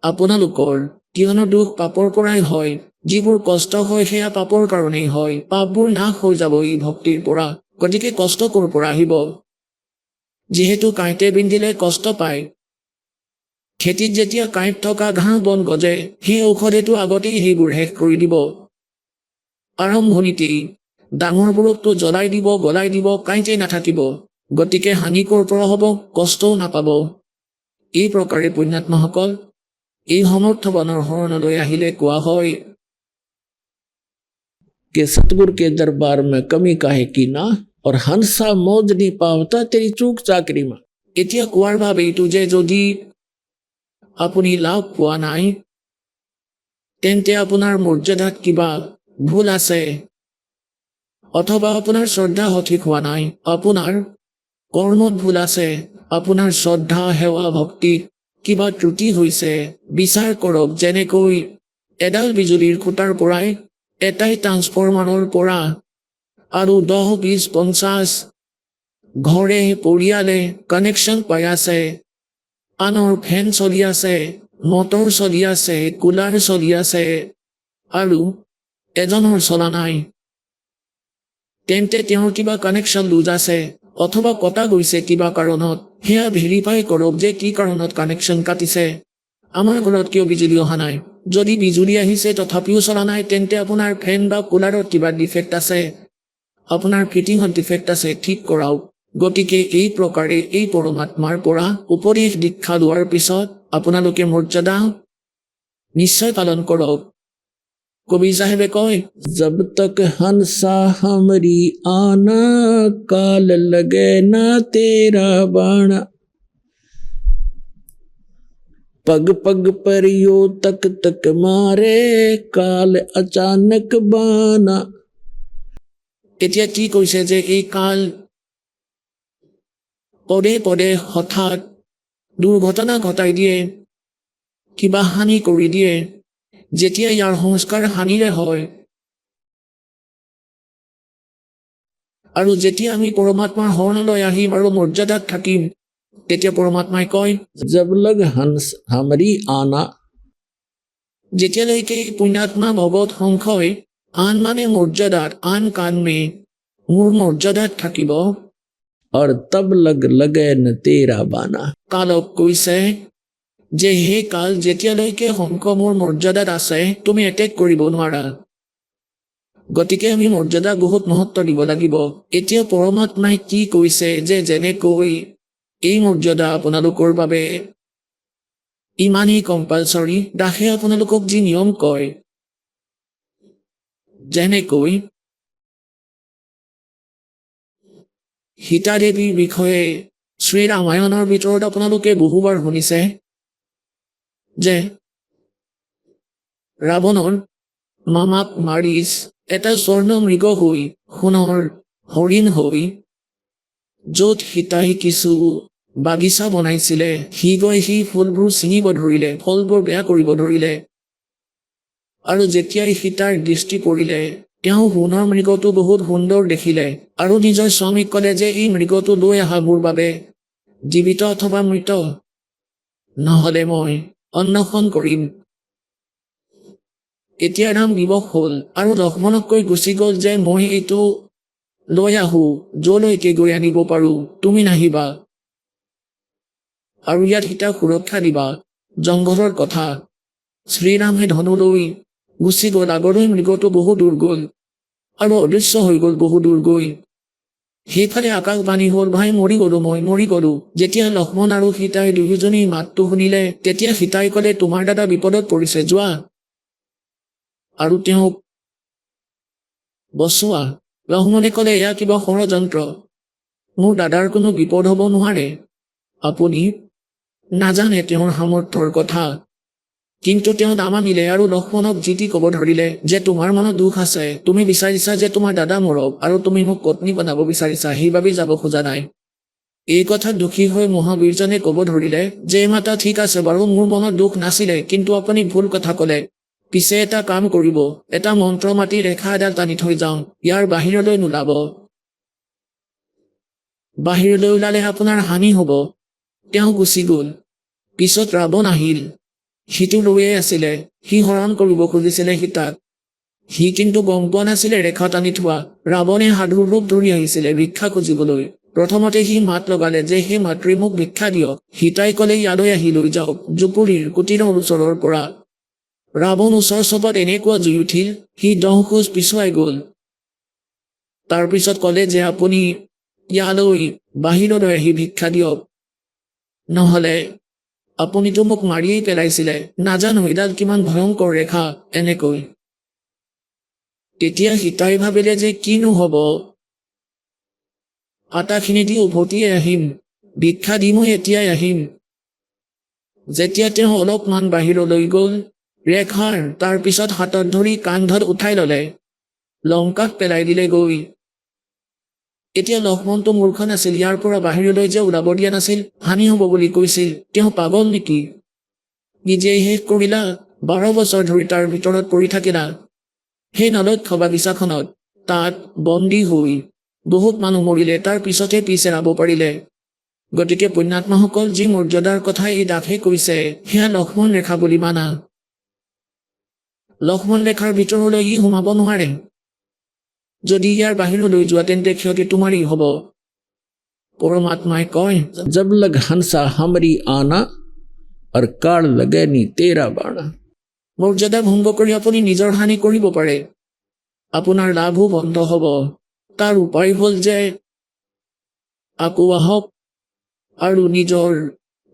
আপোনালোকৰ কিয়নো দুখ পাপৰ পৰাই হয়, যিবোৰ কষ্ট হয় সেয়া পাপৰ কাৰণেই হয়, পাপবোৰ নাশ হৈ যাব এই ভক্তিৰ পৰা। গতিকে কষ্ট ক'ৰ পৰা আহিব? যিহেতু কাঁইটে বিন্ধিলে কষ্ট পায়, খেতিত যেতিয়া কাঁইট থকা ঘাঁহ বন গজে, সেই ঔষধেটো আগতেই সেইবোৰ শেষ কৰি দিব। আৰম্ভণিতেই ডাঙৰবোৰকতো জ্বলাই দিব, গলাই দিব, কাইতেই নাথাকিব। গতিকে হানি ক'ৰ পৰা হ'ব, কষ্টও নাপাব। এই প্ৰকাৰে পুণ্যাত্মাসকল এই সমৰ্থবানৰ শৰণলৈ আহিলে কোৱা হয় कि सतगुरु के दरबार में कमी काहे की ना, और हंसा मौज नहीं पावता तेरी चूक चाकरी में। এতিয়া কোৱাৰ ভাৱ এইটো যে যদি আপুনি লাভ পোৱা নাই তেন্তে আপোনাৰ মৰ্যাদাত কিবা ভুল আছে, অথবা আপোনাৰ শ্ৰদ্ধা সঠিক হোৱা নাই, আপোনাৰ কৰ্মত ভুল আছে, আপোনাৰ শ্ৰদ্ধা সেৱা ভক্তিত কিবা ত্ৰুটি হৈছে। বিচাৰ কৰক, যেনেকৈ এডাল বিজুলীৰ খুঁটাৰ পৰাই এটাই ট্ৰান্সফৰ্মাৰৰ পৰা আৰু 10, 20, 50 ঘৰে পৰিয়ালে কানেকশ্যন পাই আছে, আনৰ ফেন চলি আছে, মটৰ চলি আছে, কুলাৰ চলি আছে, আৰু এজনৰ চলা নাই, তেন্তে তেওঁৰ কিবা কানেকশ্যন লুজ আছে অথবা কটা গৈছে কিবা কাৰণত। সেয়া ভেৰিফাই কৰক যে কি কাৰণত কানেকশ্যন কাটিছে। আমাৰ ঘৰত কিয় বিজুলী অহা নাই? যদি বিজুলী আহিছে তথাপিও চলা নাই, তেন্তে আপোনাৰ ফেন বা কুলাৰত কিবা ডিফেক্ট আছে, আপোনাৰ ফিটিঙত ডিফেক্ট আছে, ঠিক কৰাওক। গতিকে এই প্ৰকাৰে এই পৰমাত্মাৰ পৰা উপদেশ দীক্ষা লোৱাৰ পিছত আপোনালোকে মৰ্যাদা নিশ্চয় পালন কৰক। কবি চাহেবে কয়, जब तक हंसा हमरी आना, काल लगे ना तेरा बाणा। पग पग पर यो तक तक मारे, काल अचानक बाना। এতিয়া কি কৈছে যে এই কাল পদে পদে হঠাৎ দুৰ্ঘটনা ঘটাই দিয়ে, কিবা হানি কৰি দিয়ে। যেতিয়া ইয়াৰ সংস্কাৰ হানিৰে হয় আৰু যেতিয়া আমি পৰমাত্মাৰ শৰণলৈ আহিম আৰু মৰ্যাদাত থাকিম, তেতিয়া পৰমাত্মাই কয়, जब लग हंस हमरी आना, যেতিয়ালৈকে পুণ্যাত্মা ভগত সংখ্যই আন মানে মৰ্যাদাত, আন কামে মোৰ মৰ্যাদাত থাকিব। और तब लग लगे न तेरा बाना। কালক কৈছে যে সেই কাল যেতিয়ালৈকে সংখ্য মোৰ মৰ্যাদাত আছে তুমি এটেক কৰিব নোৱাৰা। গতিকে আমি মৰ্যাদা বহুত মহত্ব দিব লাগিব। এতিয়া পৰমাত্মাই কি কৈছে যে যেনেকৈ এই মৰ্যাদা আপোনালোকৰ বাবে ইমানেই কম্পালচৰি, দাসে আপোনালোকক যি নিয়ম কয়, যেনেকৈ সীতা দেৱীৰ বিষয়ে শ্ৰীৰামায়ণৰ ভিতৰত আপোনালোকে বহুবাৰ শুনিছে যে ৰাৱণৰ মামাক মাৰিচ এটা স্বৰ্ণ মৃগ হৈ, সোণৰ হৰিণ হৈ, য'ত সীতাই কিছু বাগিচা বনাইছিলে, সি গৈ সেই ফুলবোৰ ছিঙিব ধৰিলে, ফলবোৰ বেয়া কৰিব ধৰিলে, আৰু যেতিয়াই সীতাৰ দৃষ্টি পৰিলে তেওঁ সোণৰ মৃগটো বহুত সুন্দৰ দেখিলে আৰু নিজৰ স্বামীক ক'লে যে এই মৃগটো লৈ অহা মোৰ বাবে, জীৱিত অথবা মৃত, নহ'লে মই অন্বেষণ কৰিম। এতিয়া ৰাম বিবশ হ'ল আৰু লক্ষ্মণক কৈ গুচি গ'ল যে মই এইটো লৈ আহোঁ, য'লৈকে গৈ আনিব পাৰোঁ, তুমি নাহিবা আৰু ইয়াত সীতাক সুৰক্ষা দিবা। জংঘলৰ কথা। শ্ৰীৰামে ধনু লৈ গুচি গ'ল, আগলৈ মৃগটো বহু দূৰ গ'ল আৰু অদৃশ্য হৈ গ'ল বহু দূৰ গৈ। সেইফালে আকাশবাণী হ'ল, ভাই মৰি গ'লো, মই মৰি গ'লো। যেতিয়া লক্ষ্মণ আৰু সীতাই দুয়োজনী মাতটো শুনিলে, তেতিয়া সীতাই ক'লে তোমাৰ দাদা বিপদত পৰিছে, যোৱা আৰু তেওঁক বচোৱা। লক্ষ্মণে ক'লে এয়া কিবা ষড়যন্ত্ৰ, মোৰ দাদাৰ কোনো বিপদ হ'ব নোৱাৰে। আপুনি নাজানে তেওঁৰ সামৰ্থ্যৰ কথা। কিন্তু তেওঁ নামানিলে আৰু লক্ষ্মণক জিতি ক'ব ধৰিলে যে তোমাৰ মনত দুখ আছে, তুমি বিচাৰিছা যে তোমাৰ দাদা মৰক আৰু তুমি মোক পত্নী বনাব বিচাৰিছা, সেইবাবেই যাব খোজা নাই। এই কথাত দুখী হৈ মহাবীৰজনে ক'ব ধৰিলে যে মাতা ঠিক আছে বাৰু, মোৰ মনত দুখ নাছিলে, কিন্তু আপুনি ভুল কথা ক'লে। পিছে এটা কাম কৰিব, এটা মন্ত্ৰ মাতি ৰেখা এডাল টানি থৈ যাওঁ, ইয়াৰ বাহিৰলৈ নোলাব। বাহিৰলৈ ওলালে আপোনাৰ হানি হ'ব। তেওঁ গুচি গ'ল। পিছত ৰাৱণ আহিল। সিটো লৈয়ে আছিলে, সি হৰণ কৰিব খুজিছিলে সীতাক। সি কিন্তু গম পোৱা নাছিলে ৰেখা টানি থোৱা। ৰাৱণে সাধুৰ ৰূপ ধৰি আহিছিলে ভিক্ষা খুজিবলৈ। প্ৰথমতে সি মাত লগালে যে সেই মাতৃ মোক ভিক্ষা দিয়ক। সীতাই ক'লে ইয়ালৈ আহি লৈ যাওক, জুপুৰীৰ কুটীৰৰ ওচৰৰ পৰা। ৰাৱণ ওচৰ চপাত এনেকুৱা জুই উঠিল, সি 10 খোজ পিছুৱাই গ'ল। তাৰপিছত ক'লে যে আপুনি ইয়ালৈ বাহিৰলৈ আহি ভিক্ষা দিয়ক, নহ'লে আপুনিতো মোক মাৰিয়েই পেলাইছিলে, নাজানো এডাল কিমান ভয়ংকৰ ৰেখা। এনেকৈ তেতিয়া সীতাই ভাবিলে যে কিনো হ'ব, আটাখিনি দি উভতিয়ে আহিম, ভিক্ষা দি মই এতিয়াই আহিম। যেতিয়া তেওঁ অলপমান বাহিৰলৈ গ'ল, ৰেখাৰ তাৰপিছত হাতত ধৰি কান্ধত উঠাই ল'লে, লংকাত পেলাই দিলে গৈ। এতিয়া লক্ষ্মণটো মূৰ্খ নাছিল, ইয়াৰ পৰা বাহিৰলৈ যে ওলাব দিয়া নাছিল, হানি হ'ব বুলি কৈছিল। তেওঁ পাগল নেকি? নিজেই শেষ কৰিলা, 12 বছৰ ধৰি তাৰ ভিতৰত পৰি থাকিলা, সেই নলক্ষ্য বাগিচাখনত, তাত বন্দী হৈ বহুত মানুহ মৰিলে, তাৰ পিছতহে পিছ এৰাব পাৰিলে। গতিকে পুণ্যাত্মাসকল, যি মৰ্যাদাৰ কথা এই দাসে কৈছে, সেয়া লক্ষ্মণ ৰেখা বুলি মানা। লক্ষ্মণ ৰেখাৰ ভিতৰলৈ ই সোমাব নোৱাৰে। যদি ইয়াৰ বাহিৰলৈ যোৱা তেন্তে ক্ষতি তোমাৰেই হ'ব। পৰমাত্মাই কয়, जब लग हंसा हमरी आना और काल लगे नी तेरा बाणा। মৰ্যাদা ভংগ কৰি আপুনি নিজৰ হানি কৰিব পাৰে, আপোনাৰ লাভো বন্ধ হ'ব। তাৰ উপায় হ'ল যে আকৌ আহক আৰু নিজৰ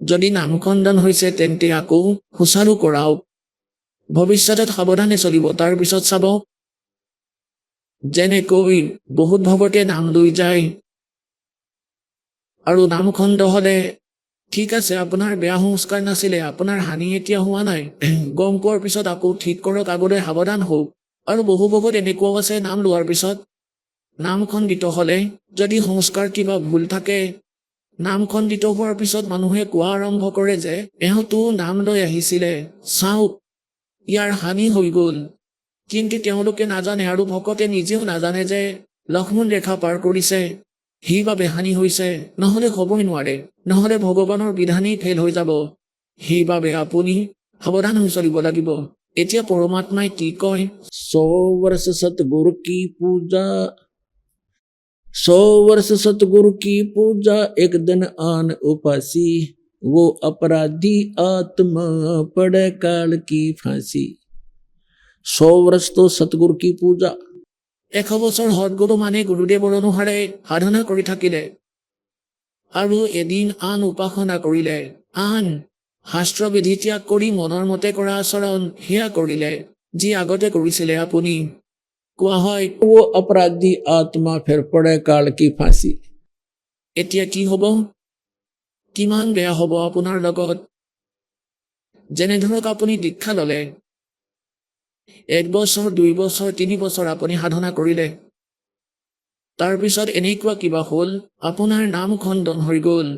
যদি নামখণ্ডন হৈছে তেন্তে আকৌ সুচাৰু কৰাওক। ভৱিষ্যতত সাৱধানে চলিব, তাৰ পিছত চাব যেনেকৈ বহুত ভকতে নাম লৈ যায় আৰু নামখণ্ড হ'লে ঠিক আছে, আপোনাৰ বেয়া সংস্কাৰ নাছিলে, আপোনাৰ হানি এতিয়া হোৱা নাই, গম পোৱাৰ পিছত আকৌ ঠিক কৰক, আগলৈ সাৱধান হওক। আৰু বহু ভকত এনেকুৱাও আছে, নাম লোৱাৰ পিছত নাম খণ্ডিত হ'লে যদি সংস্কাৰ কিবা ভুল থাকে, নাম খণ্ডিত হোৱাৰ পিছত মানুহে কোৱা আৰম্ভ কৰে যে এওঁতো নাম লৈ আহিছিলে, চাওক ইয়াৰ হানি হৈ গ'ল। কিন্তু তেওঁলোকে নাজানে আৰু ভকতে নিজেও নাজানে যে লক্ষ্মণ ৰেখা পাৰ কৰিছে, সেইবাবে হানি হৈছে, নহ'লে হ'বই নোৱাৰে, নহ'লে ভগৱানৰ বিধানেই ফেল হৈ যাব। সেইবাবে আপুনি সাৱধান হৈ চলিব লাগিব। এতিয়া পৰমাত্মাই কি কয়, 100 वर्ष सतगुरु की पूजा, 100 वर्ष सतगुरु की पूजा, एक दिन आन उपासी, वो अपराधी आत्मा पड़े काल की फांसी। 100 वर्ष तो सतगुरु की पूजा। 100 বছৰ সদগুৰু মানে গুৰুদেৱৰ অনুসাৰে সাধনা কৰি থাকিলে আৰু এদিন আন উপাসনা কৰিলে, আন শাস্ত্ৰবিধি ত্যাগ কৰি মনৰ মতে কৰা আচৰণ সেয়া কৰিলে, যি আগতে কৰিছিলে আপুনি। কোৱা হয় वो अपराधी आत्मा फिर पड़े काल की फांसी। এতিয়া কি হ'ব, কিমান বেয়া হ'ব আপোনাৰ লগত। যেনে ধৰক আপুনি দীক্ষা ল'লে, 1 বছৰ 2 বছৰ 3 বছৰ আপুনি সাধনা কৰিলে, তাৰপিছত এনেকুৱা কিবা হ'ল, আপোনাৰ নাম খণ্ডন হৈ গ'ল।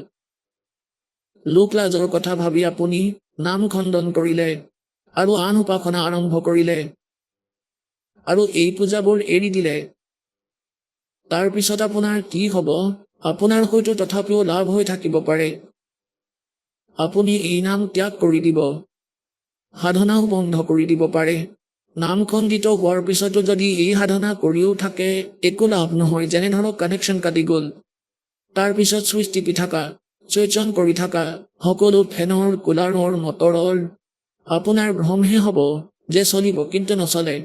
লোক লাজৰ কথা ভাবি আপুনি নাম খণ্ডন কৰিলে আৰু আন উপাসনা আৰম্ভ কৰিলে আৰু এই পূজাবোৰ এৰি দিলে। তাৰপিছত আপোনাৰ কি হ'ব, আপোনাৰ হয়তো তথাপিও লাভ হৈ থাকিব পাৰে। আপুনি এই নাম ত্যাগ কৰি দিব, সাধনাও বন্ধ কৰি দিব পাৰে। নাম খণ্ডিত হোৱাৰ পিছতো যদি এই সাধনা কৰিও থাকে, একো লাভ নহয়। যেনে ধৰক কানেকশ্যন কাটি গ'ল, তাৰপিছত চুইচ টিপি থাকা, চুইচ অন কৰি থাকা, সকলো ফেনৰ কুলাৰৰ মটৰৰ আপোনাৰ ভ্ৰমহে হ'ব যে চলিব, কিন্তু নচলে।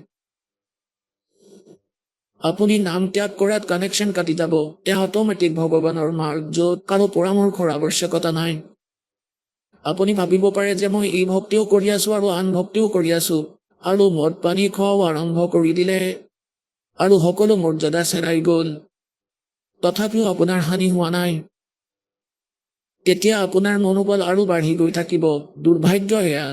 আপুনি নাম ত্যাগ কৰাত কানেকশ্যন কাটি যাব, এয়া অট'মেটিক ভগৱানৰ মাৰ্গ, য'ত কাৰো পৰামৰ্শৰ আৱশ্যকতা নাই। আপুনি ভাবিব পাৰে যে মই এই ভক্তিও কৰি আছো আৰু আন ভক্তিও কৰি আছো, আৰু মদ পানী খোৱাও আৰম্ভ কৰি দিলে আৰু সকলো মৰ্যাদা চেৰাই গ'ল, তথাপিও আপোনাৰ হানি হোৱা নাই। তেতিয়া আপোনাৰ মনোবল আৰু বাঢ়ি গৈ থাকিব। দুৰ্ভাগ্য এয়া।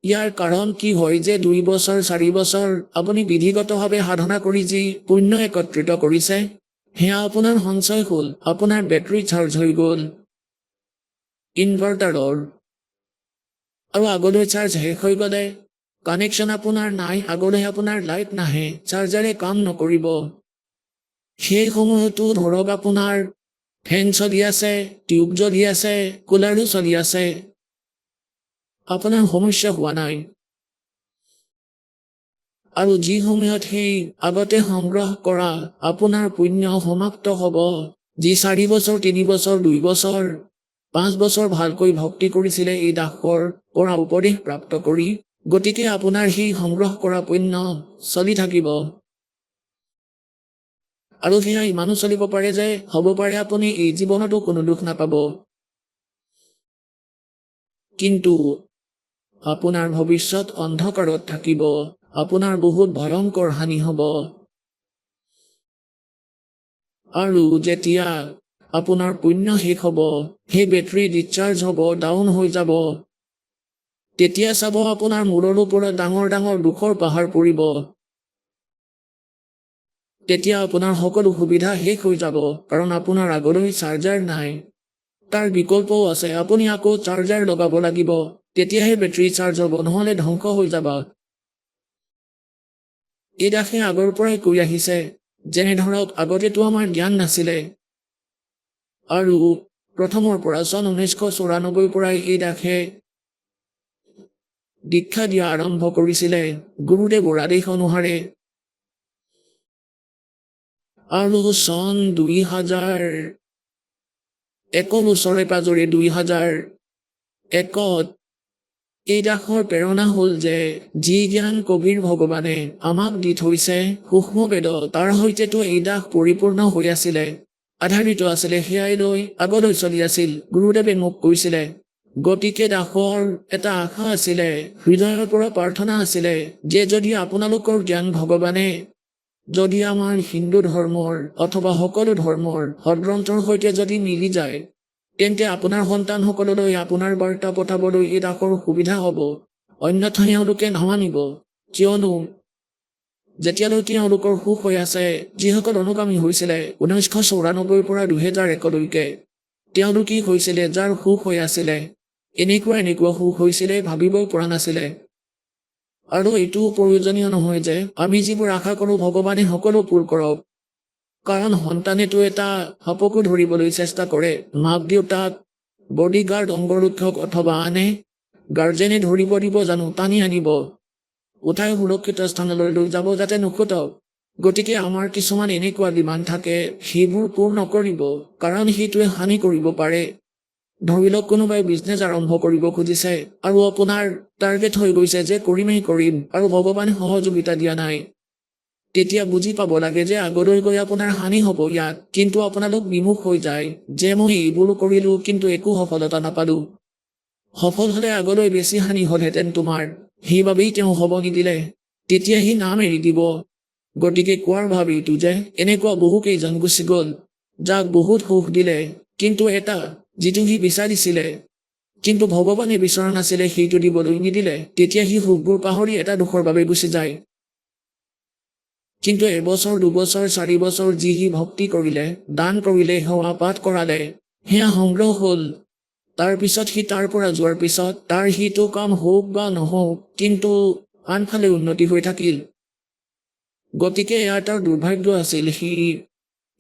ইয়াৰ কাৰণ কি হয় যে 2 বছৰ 4 বছৰ আপুনি বিধিগতভাৱে সাধনা কৰি যি পুণ্য একত্ৰিত কৰিছে, সেয়া আপোনাৰ সঞ্চয় হ'ল, আপোনাৰ বেটাৰী চাৰ্জ হৈ গ'ল ইনভাৰ্টাৰৰ, আৰু আগলৈ চাৰ্জ শেষ হৈ গ'লে কানেকশ্যন আপোনাৰ নাই, আগলৈ আপোনাৰ লাইট নাহে, চাৰ্জাৰে কাম নকৰিব। সেই সময়তো ধৰক আপোনাৰ ফেন চলি আছে, টিউব জ্বলি আছে, কুলাৰো চলি আছে, আপোনাৰ সমস্যা হোৱা নাই। আৰু যি সময়ত সেই আগতে সংগ্ৰহ কৰা আপোনাৰ পুণ্য সমাপ্ত হ'ব, যি 4 বছৰ 3 বছৰ 2 বছৰ 5 বছৰ ভালকৈ ভক্তি কৰিছিলে এই দাসৰ পৰা উপদেশ প্ৰাপ্ত কৰি, গতিকে আপোনাৰ সেই সংগ্ৰহ কৰা পুণ্য চলি থাকিব। আৰু সেয়া ইমানো চলিব পাৰে যে হ'ব পাৰে আপুনি এই জীৱনতো কোনো দুখ নাপাব, কিন্তু আপোনাৰ ভৱিষ্যত অন্ধকাৰত থাকিব, আপোনাৰ বহুত ভয়ংকৰ হানি হ'ব। আৰু যেতিয়া আপোনাৰ পুণ্য শেষ হ'ব, সেই বেটাৰী ডিছচাৰ্জ হ'ব, ডাউন হৈ যাব, তেতিয়া চাব আপোনাৰ মূৰৰ ওপৰত ডাঙৰ ডাঙৰ দুখৰ পাহাৰ পৰিব। তেতিয়া আপোনাৰ সকলো সুবিধা শেষ হৈ যাব, কাৰণ আপোনাৰ আগলৈ চাৰ্জাৰ নাই। তাৰ বিকল্পও আছে, আপুনি আকৌ চাৰ্জাৰ লগাব লাগিব, তেতিয়াহে বেটাৰী চাৰ্জ হ'ব, নহ'লে ধ্বংস হৈ যাব। এই দাসে আগৰ পৰাই কৈ আহিছে, যেনে ধৰক আগতেতো আমাৰ জ্ঞান নাছিলে, আৰু প্ৰথমৰ পৰা চন 1994 পৰাই এই দাসে দীক্ষা দিয়া আৰম্ভ কৰিছিলে গুৰুদেৱৰ আদেশ অনুসাৰে। আৰু চন 2001 ওচৰে পাজৰে 2001 এই দাসৰ প্ৰেৰণা হ'ল যে যি জ্ঞান কবিৰ ভগৱানে আমাক দি থৈছে সূক্ষ্ম বেদ, তাৰ সৈতেতো এই দাস পৰিপূৰ্ণ হৈ আছিলে, আধাৰিত আছিলে, সেয়াই লৈ আগলৈ চলি আছিল। গুৰুদেৱে মোক কৈছিলে, গতিকে দাসৰ এটা আশা আছিলে, হৃদয়ৰ পৰা প্ৰাৰ্থনা আছিলে যে যদি আপোনালোকৰ জ্ঞান ভগৱানে যদি আমাৰ হিন্দু ধৰ্মৰ অথবা সকলো ধৰ্মৰ সদগ্ৰন্থৰ সৈতে যদি মিলি যায়, তেন্তে আপোনাৰ সন্তানসকললৈ আপোনাৰ বাৰ্তা পঠাবলৈ এই দাসৰ সুবিধা হ'ব, অন্যথা তেওঁলোকে নামানিব। কিয়নো যেতিয়ালৈকে তেওঁলোকৰ সুখ হৈ আছে, যিসকল অনুগামী হৈছিলে 1994 পৰা 2001লৈকে, তেওঁলোকেই হৈছিলে যাৰ সুখ হৈ আছিলে, এনেকুৱা সুখ হৈছিলে ভাবিবই পৰা নাছিলে। আৰু এইটোও প্ৰয়োজনীয় নহয় যে আমি যিবোৰ আশা কৰোঁ ভগৱানে সকলো পূৰ কৰক, কাৰণ সন্তানেতো এটা সাপকো ধৰিবলৈ চেষ্টা কৰে, মাক দেউতাক, বডিগাৰ্ড, অংগৰক্ষক অথবা আনে গাৰ্জেনে ধৰিব দিব জানো, টানি আনিব, উঠাই সুৰক্ষিত স্থানলৈ লৈ যাব যাতে নুখুটক। গতিকে আমাৰ কিছুমান এনেকুৱা ডিমাণ্ড থাকে, সেইবোৰ পূৰ নকৰিব, কাৰণ সেইটোৱে হানি কৰিব পাৰে। ধৰি লওক কোনোবাই বিজনেছ আৰম্ভ কৰিব খুজিছে আৰু আপোনাৰ টাৰ্গেট হৈ গৈছে যে কৰিমেই কৰিম, আৰু ভগৱানে সহযোগিতা দিয়া নাই, তেতিয়া বুজি পাব লাগে যে আগলৈ গৈ আপোনাৰ হানি হ'ব ইয়াত। কিন্তু আপোনালোক বিমুখ হৈ যায় যে মই এইবোৰ কৰিলোঁ কিন্তু একো সফলতা নাপালোঁ, সফল হ'লে আগলৈ বেছি হানি হ'লহেঁতেন তোমাৰ, সেইবাবেই তেওঁ হ'ব নিদিলে, তেতিয়া সি নাম এৰি দিব। গতিকে কোৱাৰ ভাৱ এইটো যে এনেকুৱা বহু কেইজন গুচি গ'ল যাক বহুত সুখ দিলে, কিন্তু এটা যিটো সি বিচাৰিছিলে কিন্তু ভগৱানে বিচৰা নাছিলে সেইটো দিবলৈ নিদিলে, তেতিয়া সি সুখবোৰ পাহৰি এটা দুখৰ বাবে গুচি যায়। কিন্তু এবছৰ, 2 বছৰ, 4 বছৰ যি সি ভক্তি কৰিলে, দান কৰিলে, সেৱা পাঠ কৰালে, সেয়া সংগ্ৰহ হ'ল। তাৰ পিছত সি তাৰ পৰা যোৱাৰ পিছত তাৰ সিটো কাম হওক বা নহওক, কিন্তু আনফালে উন্নতি হৈ থাকিল। গতিকে এয়া তাৰ দুৰ্ভাগ্য আছিল, সি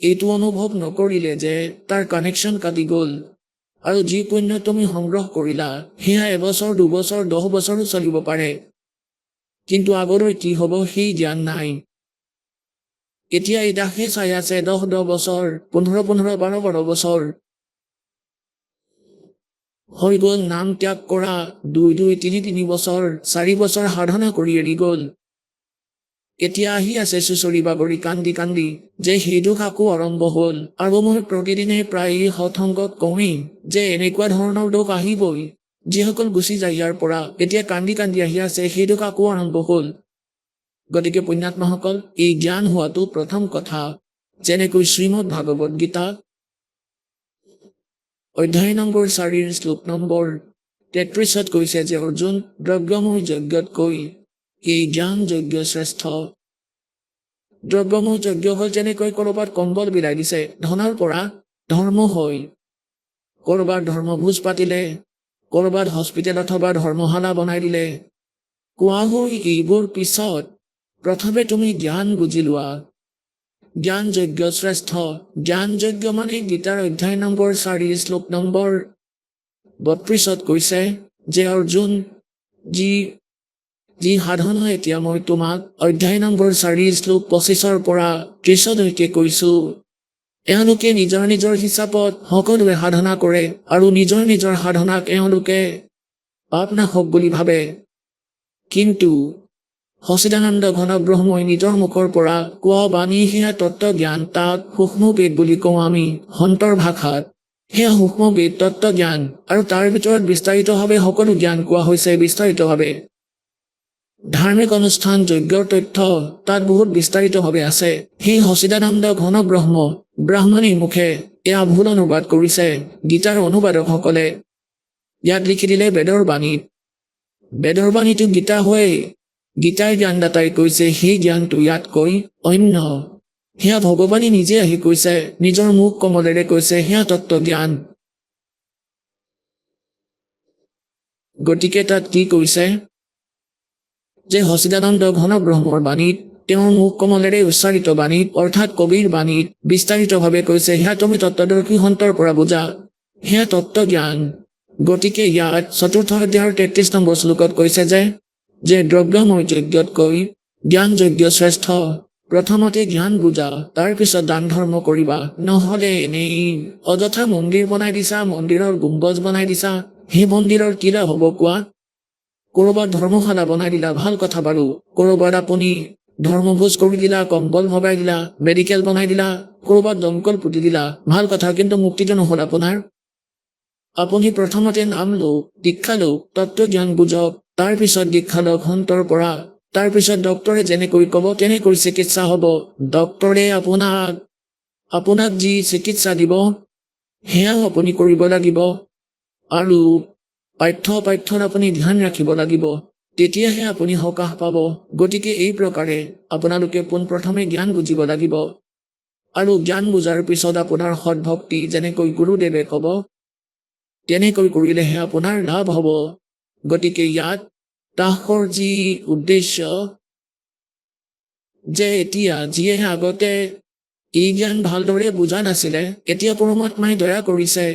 এইটো অনুভৱ নকৰিলে যে তাৰ কানেকশ্যন কাটি গ'ল। আৰু যি পুণ্য তুমি সংগ্ৰহ কৰিলা, সেয়া এবছৰ, 2 বছৰ, 10 বছৰো চলিব পাৰে, কিন্তু আগলৈ কি হ'ব সেই জ্ঞান নাই। এতিয়া এই দাসে চাই আছে 10 বছৰ, 15 12 বছৰ হৈ গ'ল নাম ত্যাগ কৰা, 2 3 বছৰ, 4 বছৰ সাধনা কৰি এৰি গ'ল। এতিয়া আহি আছে চুচৰি বাগৰি কান্দি কান্দি যে সেই দুখ আকৌ আৰম্ভ হ'ল। আৰু মই প্ৰতিদিনে প্ৰায় সৎসংগত কওঁৱেই যে এনেকুৱা ধৰণৰ দুখ আহিবই, যিসকল গুচি যায় ইয়াৰ পৰা, এতিয়া কান্দি কান্দি আহি আছে, সেই দুখ আকৌ আৰম্ভ হ'ল। গতিকে পুণ্যাত্মাসকল, এই জ্ঞান হোৱাটো প্ৰথম কথা। যেনেকৈ শ্ৰীমদ ভাগৱত গীতা অধ্যায় নম্বৰ 4 শ্লোক নম্বৰ 33 কৈছে যে অৰ্জুন, দ্ৰব্যময় যজ্ঞতকৈ এই জ্ঞান যজ্ঞ শ্ৰেষ্ঠ। দ্ৰব্যময় যজ্ঞ হ'ল যেনেকৈ ক'ৰবাত কম্বল বিলাই দিছে, ধনৰ পৰা ধৰ্ম হয়, ক'ৰবাত ধৰ্মভোজ পাতিলে, ক'ৰবাত হস্পিটেল অথবা ধৰ্মশালা বনাই দিলে, কোৱা হয় এইবোৰ পিছত, প্ৰথমে তুমি জ্ঞান বুজি লোৱা। জ্ঞান যজ্ঞ শ্ৰেষ্ঠ। জ্ঞান যজ্ঞ মানে গীতাৰ অধ্যায় নম্বৰ 4 শ্লোক নম্বৰ 32 কৈছে যে অৰ্জুন, যি সাধনা এতিয়া মই তোমাক অধ্যায় নম্বৰ 4 শ্লোক 25 পৰা 30লৈকে কৈছোঁ, এওঁলোকে নিজৰ নিজৰ হিচাপত সকলোৱে সাধনা কৰে আৰু নিজৰ নিজৰ সাধনাক এওঁলোকে পাপনাশক বুলি ভাবে। কিন্তু সচিদানন্দ ঘন ব্ৰহ্মই নিজৰ মুখৰ পৰা কোৱা বাণী সেয়া তত্ত্ব জ্ঞান, তাক সূক্ষ্ম বেদ বুলি কওঁ আমি সন্তৰ ভাষাত। সেয়া সূক্ষ্ম বেদ, তত্ত্ব জ্ঞান, আৰু তাৰ ভিতৰত বিস্তাৰিতভাৱে সকলো জ্ঞান কোৱা হৈছে বিস্তাৰিতভাৱে। ধাৰ্মিক অনুষ্ঠান, যজ্ঞৰ তথ্য তাত বহুত বিস্তাৰিতভাৱে আছে। সেই সচিদানন্দ ঘন ব্ৰহ্ম ব্ৰাহ্মণীৰ মুখে এয়া ভুল অনুবাদ কৰিছে গীতাৰ অনুবাদকসকলে। ইয়াত লিখি দিলে বেদৰ বাণীত। বেদৰ বাণীটো গীতা হৈ গীতাৰ জ্ঞানদাতাই কৈছে সেই জ্ঞানটো ইয়াতকৈ অন্য। সেয়া ভগৱানে নিজে আহি কৈছে, নিজৰ মুখ কমলেৰে কৈছে, সেয়া তত্ত্ব জ্ঞান। গতিকে তাত কি কৈছে যে সচিদানন্দ ঘন ব্ৰহ্মৰ বাণীত, তেওঁৰ মুখ কমলেৰে উচ্চাৰিত বাণীত, অৰ্থাৎ কবিৰ বাণীত বিস্তাৰিতভাৱে কৈছে সেয়া তুমি তত্ত্বদৰ্শী সন্তৰ পৰা বুজা, সেয়া তত্ত্ব জ্ঞান। গতিকে ইয়াত ৪ৰ্থ অধ্যায়ৰ ৩৩ নম্বৰ শ্লোকত কৈছে যে দ্ৰব্যময় যজ্ঞতকৈ জ্ঞান যজ্ঞ শ্ৰেষ্ঠ। প্ৰথমতে জ্ঞান বুজা, তাৰ পিছত দান ধৰ্ম কৰিবা, নহলে এনেই অযথা মন্দিৰ বনাই দিছা, মন্দিৰৰ গুম্বজ বনাই দিছা, সেই মন্দিৰৰ কি লাভ হ'ব কোৱা? কৰবাত ধৰ্মশালা বনাই দিলা, ভাল কথা বাৰু। কৰবাত আপুনি ধৰ্মভোজ কৰি দিলা, কম্বল ভগাই দিলা, মেডিকেল বনাই দিলা, কৰবাত দমকল পুতি দিলা, ভাল কথা, কিন্তু মুক্তিটো নহল আপোনাৰ। আপুনি প্ৰথমতে নাম লওক, দীক্ষা লওক, তত্ত্ব জ্ঞান বুজক, তাৰ পিছত দীক্ষা লওক সন্তৰ পৰা। তাৰ পিছত ডক্তৰে যেনেকৈ ক'ব তেনেকৈ চিকিৎসা হ'ব। ডক্তৰে আপোনাক যি চিকিৎসা দিব সেয়াও আপুনি কৰিব লাগিব, আৰু পাঠ্যত আপুনি ধ্যান ৰাখিব লাগিব, তেতিয়াহে আপুনি সকাহ পাব। গতিকে এই প্ৰকাৰে আপোনালোকে পোনপ্ৰথমে জ্ঞান বুজিব লাগিব, আৰু জ্ঞান বুজাৰ পিছত আপোনাৰ সৎভক্তি যেনেকৈ গুৰুদেৱে ক'ব তেনেকৈ কৰিলেহে আপোনাৰ লাভ হ'ব। গতিকে ইয়াত দাসৰ যি উদ্দেশ্য যে এতিয়া যিয়ে আগতে এই জ্ঞান ভালদৰে বুজা নাছিলে, এতিয়া পৰমাত্মাই দয়া কৰিছে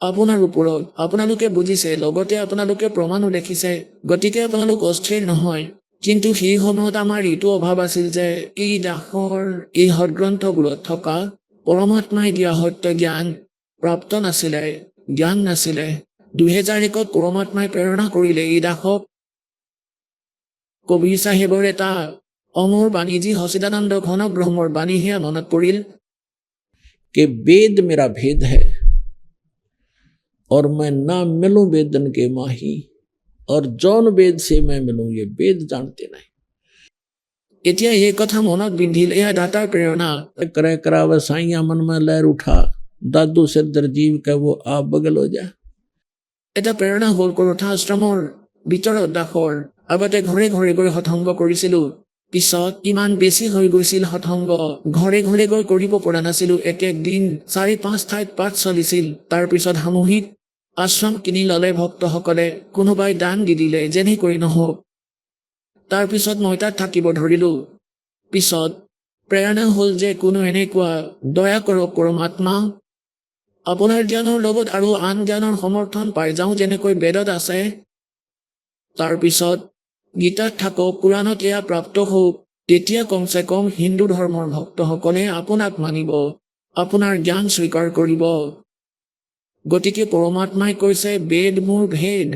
আপোনাৰ ওপৰত, আপোনালোকে বুজিছে, লগতে আপোনালোকে প্ৰমাণো দেখিছে। গতিকে আপোনালোক অস্থিৰ নহয়। কিন্তু সেই সময়ত আমাৰ এইটো অভাৱ আছিল যে এই দাসৰ এই সদগ্ৰন্থবোৰত থকা পৰমাত্মাই দিয়া সত্য জ্ঞান প্ৰাপ্ত নাছিলে, জ্ঞান নাছিলে। 2001 পৰমাত্মাই প্ৰেৰণা কৰিলে এই দাসক কবিৰ চাহেবৰ এটা অমৰ বাণী, যি সচিদানন্দ ঘন ব্ৰহ্মৰ বাণী, সেয়া মনত পৰিল कि वेद मेरा भेद है और मैं ना मिलूं वेदन के माही, और जौन वेद से मैं मिलूं ये वेद जानते नहीं। এতিয়া এই কথা মনত বিন্ধিল, এয়া দাতাৰ প্ৰেৰণা। करे करावे साइया मन में लहर उठा, दादू सिद्धर जीव के वो आप बगल हो जा। এটা প্ৰেৰণা হ'ল কৰোঠা আশ্ৰমৰ ভিতৰত দাসৰ। আগতে ঘৰে ঘৰে গৈ সৎসংগ কৰিছিলো, পিছত ইমান বেছি হৈ গৈছিল সৎসংগ, ঘৰে ঘৰে গৈ কৰিব পৰা নাছিলো। এক দিন ৪-৫ ঠাইত পাঠ চলিছিল, তাৰ পিছত সামূহিক আশ্ৰম কিনি ললে ভক্তসকলে, কোনোবাই দান দি দিলে, যেনেকৈ নহওক। তাৰ পিছত মই তাত থাকিব ধৰিলো। পিছত প্ৰেৰণা হ'ল যে কোনো এনেকুৱা দয়া কৰক পৰমাত্মা, আপোনাৰ জ্ঞানৰ লগত আৰু আন জ্ঞানৰ সমৰ্থন পাই যাওঁ যেনেকৈ বেদত আছে। তাৰ পিছত গীতাত থাকক, পুৰাণত এয়া প্ৰাপ্ত হওক, তেতিয়া কমচে কম হিন্দু ধৰ্মৰ ভক্তসকলে আপোনাক মানিব, আপোনাৰ জ্ঞান স্বীকাৰ কৰিব। গতিকে পৰমাত্মাই কৈছে বেদ মোৰ ভেদ।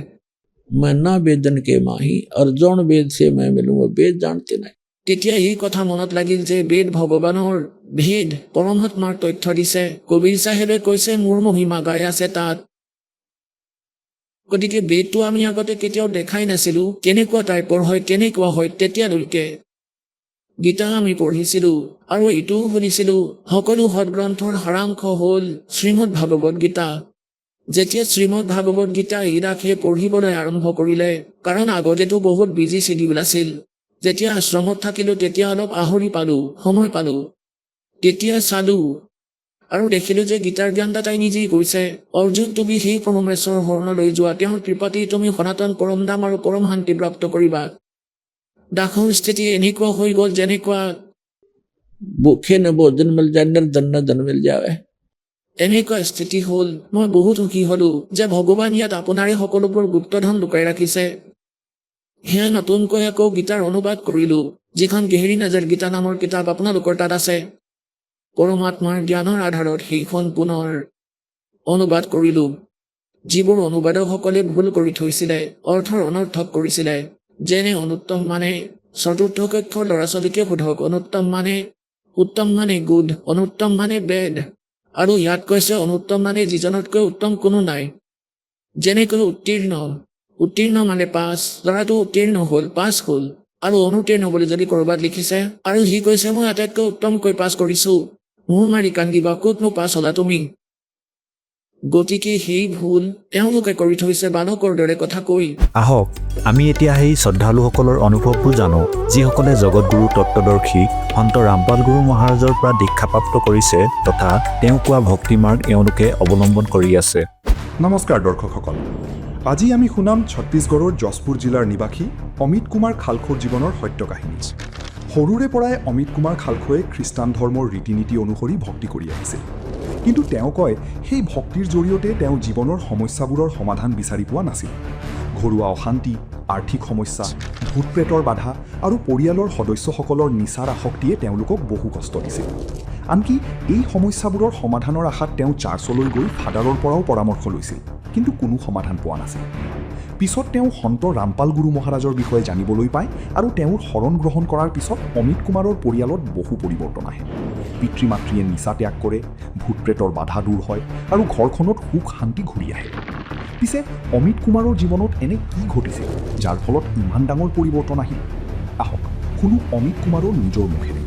मैं ना वेदन के माही और जौन वेद से मैं मिलूं वो वेद जानते नहीं। তেতিয়া এই কথা মনত লাগিল যে বেদ ভগৱানৰ ভেদ, পৰমাত্মাৰ তথ্য দিছে। কবিৰ চাহেবে কৈছে মোৰ মহিমা গাই আছে তাত। গতিকে বেদটো আমি আগতে কেতিয়াও দেখাই নাছিলো, কেনেকুৱা টাইপৰ হয়, কেনেকুৱা হয়। তেতিয়ালৈকে গীতা আমি পঢ়িছিলো আৰু এইটোও শুনিছিলো সকলো সদগ্ৰন্থৰ সাৰাংশ হ'ল শ্ৰীমদ ভাগৱত গীতা। যেতিয়া শ্ৰীমদ ভাগৱত গীতা ইৰাখে পঢ়িবলৈ আৰম্ভ কৰিলে, কাৰণ আগতেতো বহুত বিজি চিডিউল আছিল, যেতিয়া আশ্ৰমত থাকিলো তেতিয়া অলপ আহৰি পালো, সময় পালো, তেতিয়া চালো আৰু দেখিলো যে গীতাৰ জ্ঞানদাতাই নিজেই কৈছে, অৰ্জুন তুমি সেই পৰমেশ্বৰৰ শৰণলৈ যোৱা, তেওঁৰ কৃপাতেই তুমি সনাতন পৰম ধাম আৰু পৰম শান্তি প্ৰাপ্ত কৰিবা। দাসৰ স্থিতি এনেকুৱা হৈ গ'ল যেনেকুৱা भूखे न भोजन मिल जाए, निर्धन न धन मिल जाए। এনেকুৱা স্থিতি হ'ল। মই বহুত সুখী হলো যে ভগৱান ইয়াত আপোনাৰে সকলোবোৰ গুপ্তধন লুকাই ৰাখিছে। সেয়া নতুনকৈ আকৌ গীতাৰ অনুবাদ কৰিলো, যিখন গেহেৰি নাজৰ গীতা নামৰ কিতাপ আপোনালোকৰ তাত আছে। পৰমাত্মাৰ জ্ঞানৰ আধাৰত সেইখন পুনৰ অনুবাদ কৰিলো। যিবোৰ অনুবাদকসকলে ভুল কৰি থৈছিলে, অৰ্থৰ অনৰ্থক কৰিছিলে, যেনে অনুত্তম মানে চতুৰ্থ কক্ষৰ ল'ৰা ছোৱালীকে সোধক অনুত্তম মানে গুড, অনুত্তম মানে বেড। আৰু ইয়াত কৈছে অনুত্তম মানে যিজনতকৈ উত্তম কোনো নাই। যেনেকৈ উত্তীৰ্ণ মানে পাছ, ল'ৰাটো উত্তীৰ্ণ হ'ল, পাছ হ'ল। আৰু অনুতীৰ্ণ বুলি যদি ক'ৰবাত লিখিছে আৰু সি কৈছে মই আটাইতকৈ উত্তমকৈ পাছ কৰিছোঁ, মোৰ মাৰি কান্দিবা, ক'তনো পাছ হ'লা তুমি? গতিকে সেই ভুল তেওঁলোকে কৰি থৈছে বালকৰ দৰে কথা কৈ। আহক আমি এতিয়া সেই শ্ৰদ্ধালুসকলৰ অনুভৱবোৰ জানো, যিসকলে জগতগুৰু তত্ত্বদৰ্শী সন্ত ৰামপাল গুৰু মহাৰাজৰ পৰা দীক্ষাপ্ৰাপ্ত কৰিছে তথা তেওঁ কোৱা ভক্তিমাৰ্গ এওঁলোকে অৱলম্বন কৰি আছে। নমস্কাৰ দৰ্শকসকল, আজি আমি শুনাম ছত্তীশগড়ৰ যশপুৰ জিলাৰ নিবাসী অমিত কুমাৰ খালখোৰ জীৱনৰ সত্য কাহিনী। সৰুৰে পৰাই অমিত কুমাৰ খালখোৱে খ্ৰীষ্টান ধৰ্মৰ ৰীতি নীতি অনুসৰি ভক্তি কৰি আহিছিল। কিন্তু তেওঁ কয় সেই ভক্তিৰ জৰিয়তে তেওঁ জীৱনৰ সমস্যাবোৰৰ সমাধান বিচাৰি পোৱা নাছিল। ঘৰুৱা অশান্তি, আৰ্থিক সমস্যা, ভূত প্ৰেতৰ বাধা আৰু পৰিয়ালৰ সদস্যসকলৰ নিচাৰ আসক্তিয়ে তেওঁলোকক বহু কষ্ট দিছিল। আনকি এই সমস্যাবোৰৰ সমাধানৰ আশাত তেওঁ চাৰ্চলৈ গৈ ফাদাৰৰ পৰাও পৰামৰ্শ লৈছিল, কিন্তু কোনো সমাধান পোৱা নাছিল। পিছত তেওঁ সন্ত ৰামপাল গুৰু মহাৰাজৰ বিষয়ে জানিবলৈ পায় আৰু তেওঁৰ শৰণ গ্ৰহণ কৰাৰ পিছত অমিত কুমাৰৰ পৰিয়ালত বহু পৰিৱৰ্তন আহে। পিতৃ মাতৃয়ে নিচা ত্যাগ কৰে, ভূত প্ৰেতৰ বাধা দূৰ হয় আৰু ঘৰখনত সুখ শান্তি ঘূৰি আহে। পিছে অমিত কুমাৰৰ জীৱনত এনে কি ঘটিছিল যাৰ ফলত ইমান ডাঙৰ পৰিৱৰ্তন আহিল? আহক শুনো অমিত কুমাৰৰ নিজৰ মুখেৰে।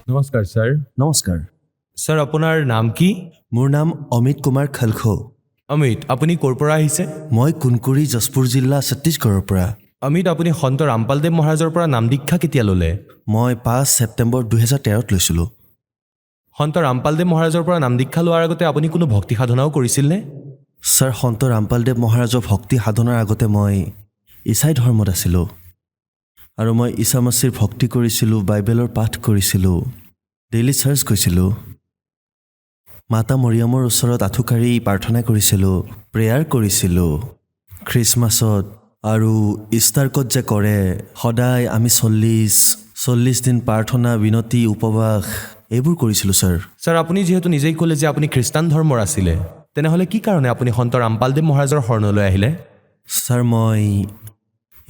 নমস্কাৰ ছাৰ। নমস্কাৰ, ছাৰ আপোনাৰ নাম কি? মোৰ নাম অমিত কুমাৰ খালখো। অমিত, আপুনি ক'ৰ পৰা আহিছে? মই কুনকুৰি যশপুৰ জিলা ছত্তীশগড়ৰ পৰা। অমিত, আপুনি সন্ত ৰামপালদেৱ মহাৰাজৰ পৰা নাম দীক্ষা কেতিয়া ল'লে? মই 5 ছেপ্টেম্বৰ 2013ত লৈছিলোঁ। সন্ত ৰামপালদেৱ মহাৰাজৰ পৰা নাম দীক্ষা লোৱাৰ আগতে আপুনি কোনো ভক্তি সাধনাও কৰিছিলনে? ছাৰ, সন্ত ৰামপালদেৱ মহাৰাজৰ ভক্তি সাধনাৰ আগতে মই ইছাই ধৰ্মত আছিলোঁ আৰু মই ঈশা মছিৰ ভক্তি কৰিছিলোঁ, বাইবেলৰ পাঠ কৰিছিলোঁ, ডেইলি চাৰ্চ গৈছিলোঁ, মাতা মৰিয়মৰ ওচৰত আঁঠুকাৰি প্ৰাৰ্থনা কৰিছিলোঁ, প্ৰেয়াৰ কৰিছিলোঁ। খ্ৰীষ্টমাছত আৰু ইষ্টাৰ্কত যে কৰে সদায় আমি 40 দিন প্ৰাৰ্থনা, বিনতি, উপবাস এইবোৰ কৰিছিলোঁ ছাৰ। ছাৰ, আপুনি যিহেতু নিজেই ক'লে যে আপুনি খ্ৰীষ্টান ধৰ্মৰ আছিলে, তেনেহ'লে কি কাৰণে আপুনি সন্ত ৰামপালদেৱ মহাৰাজৰ শৰণলৈ আহিলে? ছাৰ, মই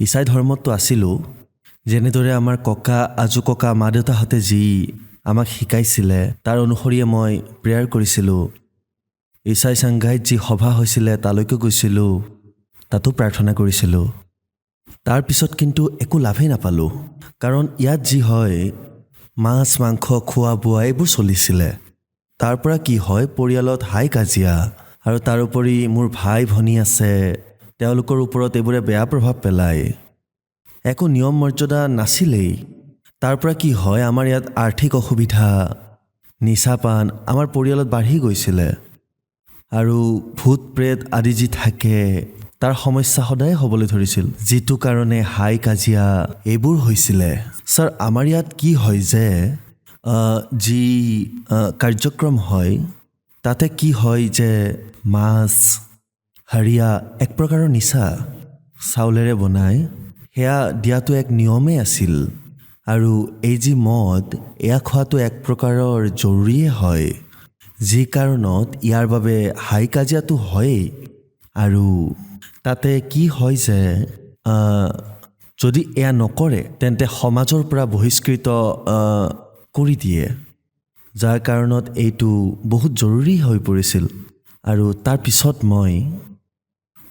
ইছাই ধৰ্মততো আছিলোঁ। যেনেদৰে আমাৰ ককা, আজু ককা, মা দেউতাহঁতে যি আমাক শিকাইছিলে তাৰ অনুসৰিয়ে মই প্ৰেয়াৰ কৰিছিলোঁ। ইছাই চাংঘাইত যি সভা হৈছিলে তালৈকে গৈছিলোঁ, তাতো প্ৰাৰ্থনা কৰিছিলোঁ। তাৰপিছত কিন্তু একো লাভেই নাপালোঁ, কাৰণ ইয়াত যি হয় মাছ মাংস খোৱা বোৱা এইবোৰ চলিছিলে। তাৰ পৰা কি হয়, পৰিয়ালত হাই কাজিয়া, আৰু তাৰোপৰি মোৰ ভাই ভনী আছে, তেওঁলোকৰ ওপৰত এইবোৰে বেয়া প্ৰভাৱ পেলায়। একো নিয়ম মৰ্যাদা নাছিলেই। তাৰ পৰা কি হয়, আমাৰ ইয়াত আৰ্থিক অসুবিধা, নিচাপান আমাৰ পৰিয়ালত বাঢ়ি গৈছিলে আৰু ভূত প্ৰেত আদি যি থাকে তাৰ সমস্যা সদায় হ'বলৈ ধৰিছিল, যিটো কাৰণে হাই কাজিয়া এইবোৰ হৈছিলে। ছাৰ, আমাৰ ইয়াত কি হয় যে যি কাৰ্যক্ৰম হয় তাতে কি হয় যে মাছ, হাৰিয়া এক প্ৰকাৰৰ নিচা চাউলেৰে বনায়, সেয়া দিয়াটো এক নিয়মেই আছিল। আৰু এই যি মদ, এয়া খোৱাটো এক প্ৰকাৰৰ জৰুৰীয়ে হয়, যি কাৰণত ইয়াৰ বাবে হাই কাজিয়াটো হয়েই। আৰু তাতে কি হয় যে যদি এয়া নকৰে তেন্তে সমাজৰ পৰা বহিষ্কৃত কৰি দিয়ে, যাৰ কাৰণত এইটো বহুত জৰুৰী হৈ পৰিছিল। আৰু তাৰপিছত মই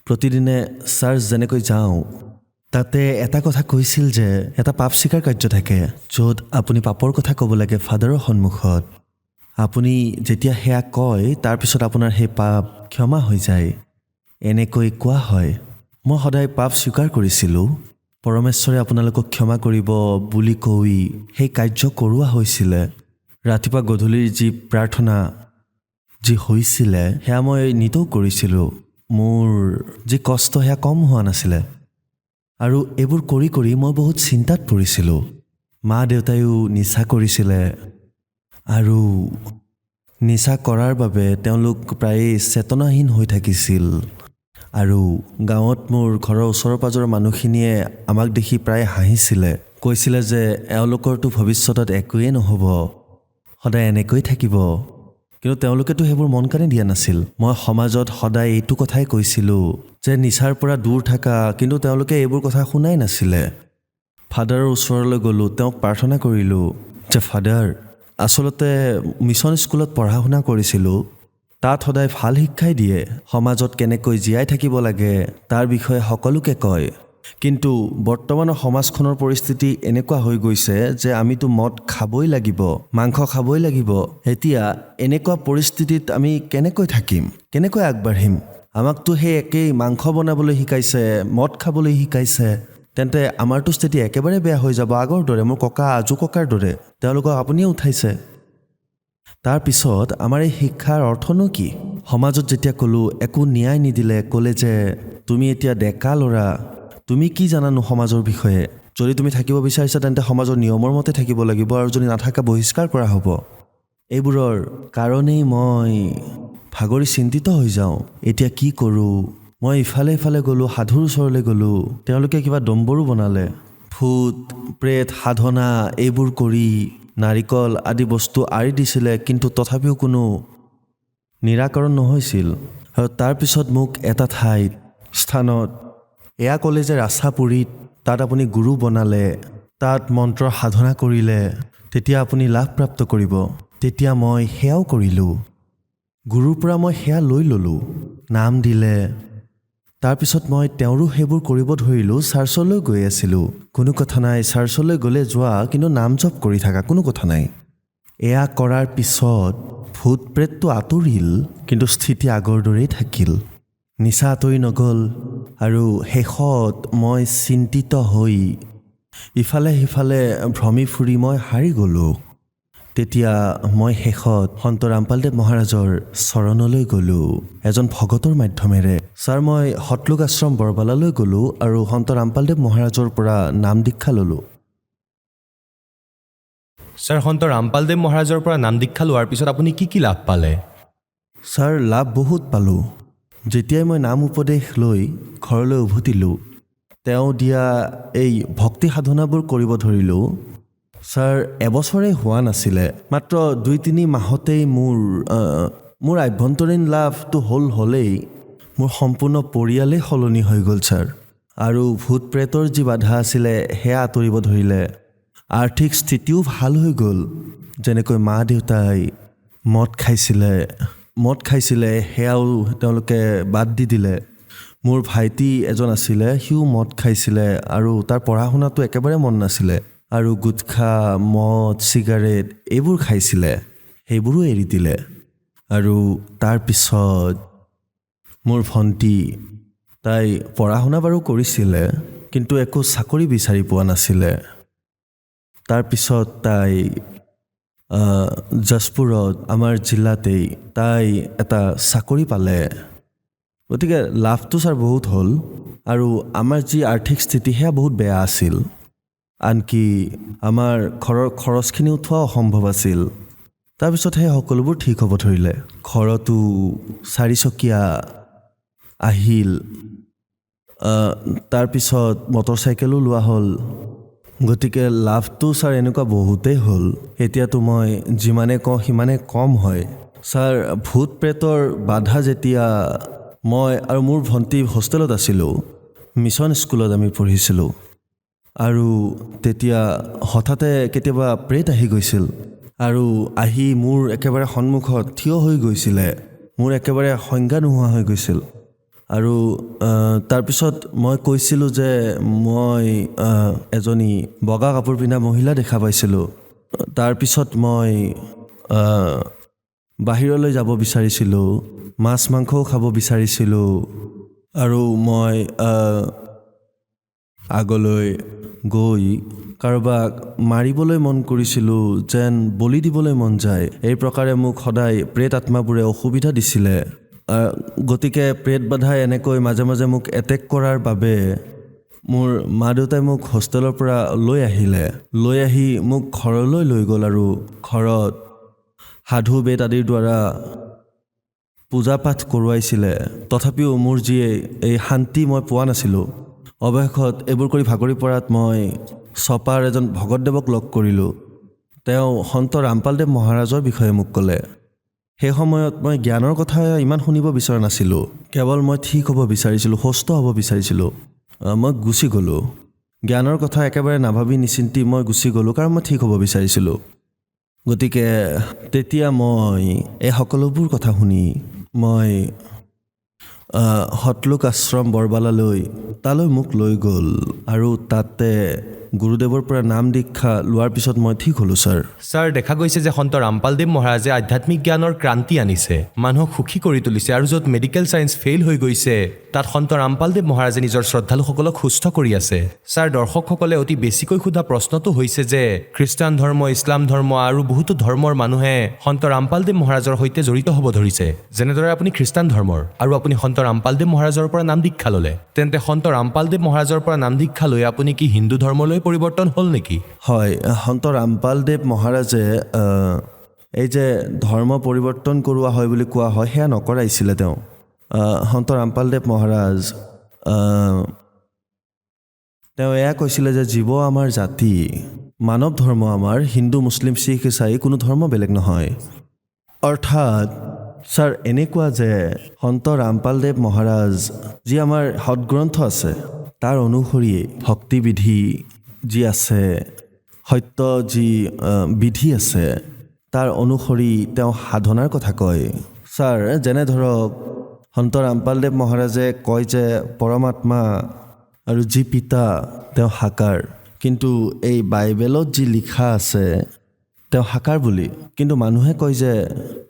প্ৰতিদিনে চাৰ্চ যেনেকৈ যাওঁ, তাতে এটা কথা কৈছিল যে এটা পাপ স্বীকাৰ কাৰ্য থাকে, য'ত আপুনি পাপৰ কথা ক'ব লাগে ফাদাৰৰ সন্মুখত। আপুনি যেতিয়া সেয়া কয় তাৰপিছত আপোনাৰ সেই পাপ ক্ষমা হৈ যায়, এনেকৈ কোৱা হয়। মই সদায় পাপ স্বীকাৰ কৰিছিলোঁ। পৰমেশ্বৰে আপোনালোকক ক্ষমা কৰিব বুলি কৈ সেই কাৰ্য কৰোৱা হৈছিলে। ৰাতিপুৱা গধূলিৰ যি প্ৰাৰ্থনা যি হৈছিলে সেয়া মই নিতৌ কৰিছিলোঁ। মোৰ যি কষ্ট সেয়া কম হোৱা নাছিলে। আৰু এইবোৰ কৰি কৰি মই বহুত চিন্তাত পৰিছিলোঁ। মা দেউতায়ো নিচা কৰিছিলে আৰু নিচা কৰাৰ বাবে তেওঁলোক প্ৰায়ে চেতনাহীন হৈ থাকিছিল। আৰু গাঁৱত মোৰ ঘৰৰ ওচৰৰ পাজৰৰ মানুহখিনিয়ে আমাক দেখি প্ৰায় হাঁহিছিলে, কৈছিলে যে এওঁলোকৰতো ভৱিষ্যতত একোৱেই নহ'ব, সদায় এনেকৈ থাকিব। কিন্তু তেওঁলোকেতো সেইবোৰ মন কাণে দিয়া নাছিল। মই সমাজত সদায় এইটো কথাই কৈছিলোঁ যে নিচাৰ পৰা দূৰ থাকা, কিন্তু তেওঁলোকে এইবোৰ কথা শুনাই নাছিলে। ফাদাৰৰ ওচৰলৈ গ'লোঁ, তেওঁক প্ৰাৰ্থনা কৰিলোঁ যে ফাদাৰ, আচলতে মিছন স্কুলত পঢ়া শুনা কৰিছিলোঁ। তাত সদায় ভাল শিক্ষাই দিয়ে, সমাজত কেনেকৈ জীয়াই থাকিব লাগে তাৰ বিষয়ে সকলোকে কয়। কিন্তু বৰ্তমানৰ সমাজখনৰ পৰিস্থিতি এনেকুৱা হৈ গৈছে যে আমিতো মদ খাবই লাগিব, মাংস খাবই লাগিব। এতিয়া এনেকুৱা পৰিস্থিতিত আমি কেনেকৈ থাকিম, কেনেকৈ আগবাঢ়িম? আমাকতো সেই একেই মাংস বনাবলৈ শিকাইছে, মদ খাবলৈ শিকাইছে। তেন্তে আমাৰতো স্থিতি একেবাৰে বেয়া হৈ যাব, আগৰ দৰে, মোৰ ককা আজু ককাৰ দৰে। তেওঁলোকক আপুনিয়ে উঠাইছে। তাৰপিছত আমাৰ এই শিক্ষাৰ অৰ্থনো কি? সমাজত যেতিয়া ক'লোঁ, একো ন্যায় নিদিলে। ক'লে যে তুমি এতিয়া ডেকা ল'ৰা, তুমি কি জানানো সমাজৰ বিষয়ে? যদি তুমি থাকিব বিচাৰিছা তেন্তে সমাজৰ নিয়মৰ মতে থাকিব লাগিব, আৰু যদি নাথাকা বহিষ্কাৰ কৰা হ'ব। এইবোৰৰ কাৰণেই মই ভাগৰি চিন্তিত হৈ যাওঁ। এতিয়া কি কৰোঁ? মই ইফালে ইফালে গ'লোঁ, সাধুৰ ওচৰলৈ গ'লোঁ। তেওঁলোকে কিবা ডম্বৰু বনালে, ভূত প্ৰেত সাধনা এইবোৰ কৰি নাৰিকল আদি বস্তু আঁৰি দিছিলে, কিন্তু তথাপিও কোনো নিৰাকৰণ নহৈছিল। আৰু তাৰপিছত মোক এটা স্থানত এয়া ক'লে যে ৰাছাপুৰীত তাত আপুনি গুৰু বনালে, তাত মন্ত্ৰ সাধনা কৰিলে তেতিয়া আপুনি লাভপ্ৰাপ্ত কৰিব। তেতিয়া মই সেয়াও কৰিলোঁ। গুৰুৰ পৰা মই সেয়া লৈ ল'লোঁ, নাম দিলে। তাৰপিছত মই তেওঁৰো সেইবোৰ কৰিব ধৰিলোঁ। চাৰ্চলৈ গৈ আছিলোঁ, কোনো কথা নাই, চাৰ্চলৈ গ'লে যোৱা, কিন্তু নাম জপ কৰি থাকা, কোনো কথা নাই। এয়া কৰাৰ পিছত ভূত প্ৰেতটো আঁতৰিল, কিন্তু স্থিতি আগৰ দৰেই থাকিল। নিচা আঁতৰি নগ'ল। আৰু শেষত মই চিন্তিত হৈ ইফালে সিফালে ভ্ৰমি ফুৰি মই হাৰি গ'লোঁ। তেতিয়া মই শেষত সন্ত ৰামপালদেৱ মহাৰাজৰ চৰণলৈ গ'লোঁ এজন ভকতৰ মাধ্যমেৰে। ছাৰ, মই সতলোক আশ্ৰম বৰবালালৈ গ'লোঁ আৰু সন্ত ৰামপালদেৱ মহাৰাজৰ পৰা নাম দীক্ষা ল'লোঁ। ছাৰ, সন্ত ৰামপালদেৱ মহাৰাজৰ পৰা নাম দীক্ষা লোৱাৰ পিছত আপুনি কি কি লাভ পালে? ছাৰ, লাভ বহুত পালোঁ। যেতিয়াই মই নাম উপদেশ লৈ ঘৰলৈ উভতিলোঁ, তেওঁ দিয়া এই ভক্তি সাধনাবোৰ কৰিব ধৰিলোঁ। ছাৰ, এবছৰেই হোৱা নাছিলে, মাত্ৰ 2-3 মাহতেই মোৰ আভ্যন্তৰীণ লাভটো হ'লেই মোৰ সম্পূৰ্ণ পৰিয়ালেই সলনি হৈ গ'ল ছাৰ। আৰু ভূত প্ৰেতৰ যি বাধা আছিলে সেয়া আঁতৰিব ধৰিলে। আৰ্থিক স্থিতিও ভাল হৈ গ'ল। যেনেকৈ মা দেউতাই মদ খাইছিলে সেয়াও তেওঁলোকে বাদ দি দিলে। মোৰ ভাইটি এজন আছিলে, সিও মদ খাইছিলে আৰু তাৰ পঢ়া শুনাটো একেবাৰে মন নাছিলে, আৰু গুটখা মদ চিগাৰেট এইবোৰ খাইছিলে, সেইবোৰো এৰি দিলে। আৰু তাৰপিছত মোৰ ভণ্টি, তাই পঢ়া শুনা বাৰু কৰিছিলে, কিন্তু একো চাকৰি বিচাৰি পোৱা নাছিলে। তাৰপিছত তাই জাজপুৰত, আমাৰ জিলাতেই তাই এটা চাকৰি পালে। গতিকে লাভটো ছাৰ বহুত হ'ল। আৰু আমাৰ যি আৰ্থিক স্থিতি সেয়া বহুত বেয়া আছিল। আনকি আমাৰ ঘৰৰ খৰচখিনি উঠোৱা অসম্ভৱ আছিল। তাৰপিছত সেই সকলোবোৰ ঠিক হ'ব ধৰিলে। ঘৰতো 4 চকীয়া আহিল। তাৰপিছত মটৰ চাইকেলো লোৱা হ'ল। গতিকে লাভটো ছাৰ এনেকুৱা বহুতেই হ'ল। এতিয়াতো মই যিমানে কওঁ সিমানে কম হয়। ছাৰ, ভূত প্ৰেতৰ বাধা যেতিয়া মই আৰু মোৰ ভণ্টি হোষ্টেলত আছিলোঁ, মিছন স্কুলত আমি পঢ়িছিলোঁ, আৰু তেতিয়া হঠাতে কেতিয়াবা প্ৰেত আহি গৈছিল আৰু আহি মোৰ একেবাৰে সন্মুখত থিয় হৈ গৈছিলে। মোৰ একেবাৰে সংজ্ঞা নোহোৱা হৈ গৈছিল। আৰু তাৰপিছত মই কৈছিলোঁ যে মই এজনী বগা কাপোৰ পিন্ধা মহিলা দেখা পাইছিলোঁ। তাৰপিছত মই বাহিৰলৈ যাব বিচাৰিছিলোঁ, মাছ মাংসও খাব বিচাৰিছিলোঁ, আৰু মই আগলৈ গৈ কাৰোবাক মাৰিবলৈ মন কৰিছিলোঁ, যেন বলি দিবলৈ মন যায়। এই প্ৰকাৰে মোক সদায় প্ৰেত আত্মাবোৰে অসুবিধা দিছিলে। গতিকে প্ৰেত বাধাই এনেকৈ মাজে মাজে মোক এটেক কৰাৰ বাবে মোৰ মা দেউতাই মোক হোষ্টেলৰ পৰা লৈ আহি মোক ঘৰলৈ লৈ গ'ল, আৰু ঘৰত সাধু বেদ আদিৰ দ্বাৰা পূজা পাঠ কৰোৱাইছিলে। তথাপিও মোৰ যি এই শান্তি মই পোৱা নাছিলোঁ। অৱশেষত এইবোৰ কৰি ভাগৰি পৰাত মই ছপাৰ এজন ভগতদেৱক লগ কৰিলোঁ। তেওঁ সন্ত ৰামপালদেৱ মহাৰাজৰ বিষয়ে মোক ক'লে। সেই সময়ত মই জ্ঞানৰ কথা ইমান শুনিব বিচৰা নাছিলোঁ। কেৱল মই ঠিক হ'ব বিচাৰিছিলোঁ, সুস্থ হ'ব বিচাৰিছিলোঁ। মই গুচি গ'লোঁ। জ্ঞানৰ কথা একেবাৰে নাভাবি নিচিন্তি মই গুচি গ'লোঁ, কাৰণ মই ঠিক হ'ব বিচাৰিছিলোঁ। গতিকে তেতিয়া মই এই সকলোবোৰ কথা শুনি মই সতলোক আশ্ৰম বৰবালালৈ তালৈ মোক লৈ গ'ল আৰু তাতে গুৰুদেৱৰ পৰা নাম দীক্ষা লোৱাৰ পিছত মই ঠিক হ'লোঁ ছাৰ। ছাৰ, দেখা গৈছে যে সন্ত ৰামপালদেৱ মহাৰাজে আধ্যাত্মিক জ্ঞানৰ ক্ৰান্তি আনিছে, মানুহক সুখী কৰি তুলিছে, আৰু য'ত মেডিকেল ছায়েন্স ফেইল হৈ গৈছে তাত সন্ত ৰামপালদেৱ মহাৰাজে নিজৰ শ্ৰদ্ধালুসকলক সুস্থ কৰি আছে। ছাৰ, দৰ্শকসকলে অতি বেছিকৈ সোধা প্ৰশ্নটো হৈছে যে খ্ৰীষ্টান ধৰ্ম, ইছলাম ধৰ্ম আৰু বহুতো ধৰ্মৰ মানুহে সন্ত ৰামপালদেৱ মহাৰাজৰ সৈতে জড়িত হ'ব ধৰিছে। যেনেদৰে আপুনি খ্ৰীষ্টান ধৰ্মৰ আৰু আপুনি সন্ত ৰামপালদেৱ মহাৰাজৰ পৰা নাম দীক্ষা ল'লে, তেন্তে সন্ত ৰামপালদেৱ মহাৰাজৰ পৰা নাম দীক্ষা লৈ আপুনি কি হিন্দু ধৰ্মলৈ পৰিৱৰ্তন হ'ল নেকি? হয়, সন্ত ৰামপালদেৱ মহাৰাজে এই যে ধৰ্ম পৰিৱৰ্তন কৰোৱা হয় বুলি কোৱা হয়, সেয়া নকৰাইছিলে তেওঁ। সন্ত ৰামপালদেৱ মহাৰাজ তেওঁ এয়া কৈছিলে যে জীৱ আমাৰ জাতি, মানৱ ধৰ্ম আমাৰ হিন্দু, মুছলিম, শিখ, ইছাই কোনো ধৰ্ম বেলেগ নহয়। অৰ্থাৎ ছাৰ এনেকুৱা যে সন্ত ৰামপালদেৱ মহাৰাজ যি আমাৰ সৎগ্ৰন্থ আছে তাৰ অনুসৰিয়ে ভক্তিবিধি যি আছে, সত্য যি বিধি আছে তাৰ অনুসৰি তেওঁ সাধনাৰ কথা কয়। ছাৰ, যেনে ধৰক সন্ত ৰামপালদেৱ মহাৰাজে কয় যে পৰমাত্মা আৰু যি পিতা তেওঁ সাকাৰ, কিন্তু এই বাইবেলত যি লিখা আছে তেওঁ সাকাৰ বুলি, কিন্তু মানুহে কয় যে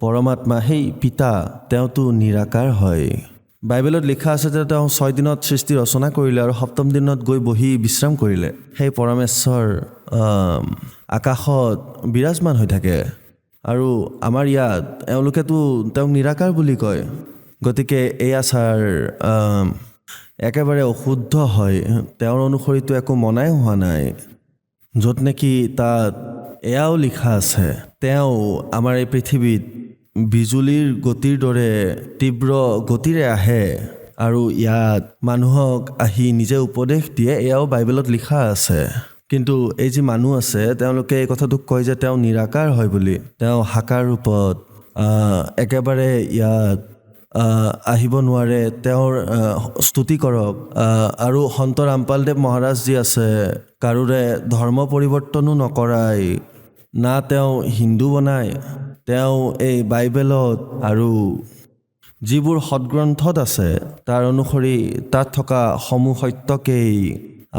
পৰমাত্মা সেই পিতা তেওঁতো নিৰাকাৰ হয়। বাইবেলত লিখা আছে যে তেওঁ 6 দিনত সৃষ্টি ৰচনা কৰিলে আৰু 7ম দিনত গৈ বহি বিশ্ৰাম কৰিলে। সেই পৰমেশ্বৰ আকাশত বিৰাজমান হৈ থাকে, আৰু আমাৰ ইয়াত এওঁলোকেতো তেওঁক নিৰাকাৰ বুলি কয়। গতিকে এয়া ছাৰ একেবাৰে অশুদ্ধ হয়। তেওঁৰ অনুসৰিতো একো মনাই হোৱা নাই, য'ত নেকি তাত এয়াও লিখা আছে তেওঁ আমাৰ এই পৃথিৱীত বিজুলীৰ গতিৰ দৰে তীব্ৰ গতিৰে আহে আৰু ইয়াত মানুহক আহি নিজে উপদেশ দিয়ে, এয়াও বাইবেলত লিখা আছে। কিন্তু এই যি মানুহ আছে তেওঁলোকে এই কথাটোক কয় যে তেওঁ নিৰাকাৰ হয় বুলি, তেওঁ সাকাৰ ৰূপত একেবাৰে ইয়াত আহিব নোৱাৰে, তেওঁৰ স্তুতি কৰক। আৰু সন্ত ৰামপালদেৱ মহাৰাজ যি আছে কাৰোৰে ধৰ্ম পৰিৱৰ্তনো নকৰাই, না তেওঁ হিন্দু বনায়, তেওঁ এই বাইবেলত আৰু যিবোৰ সৎগ্ৰন্থত আছে তাৰ অনুসৰি তাত থকা সমূহ সত্যকেই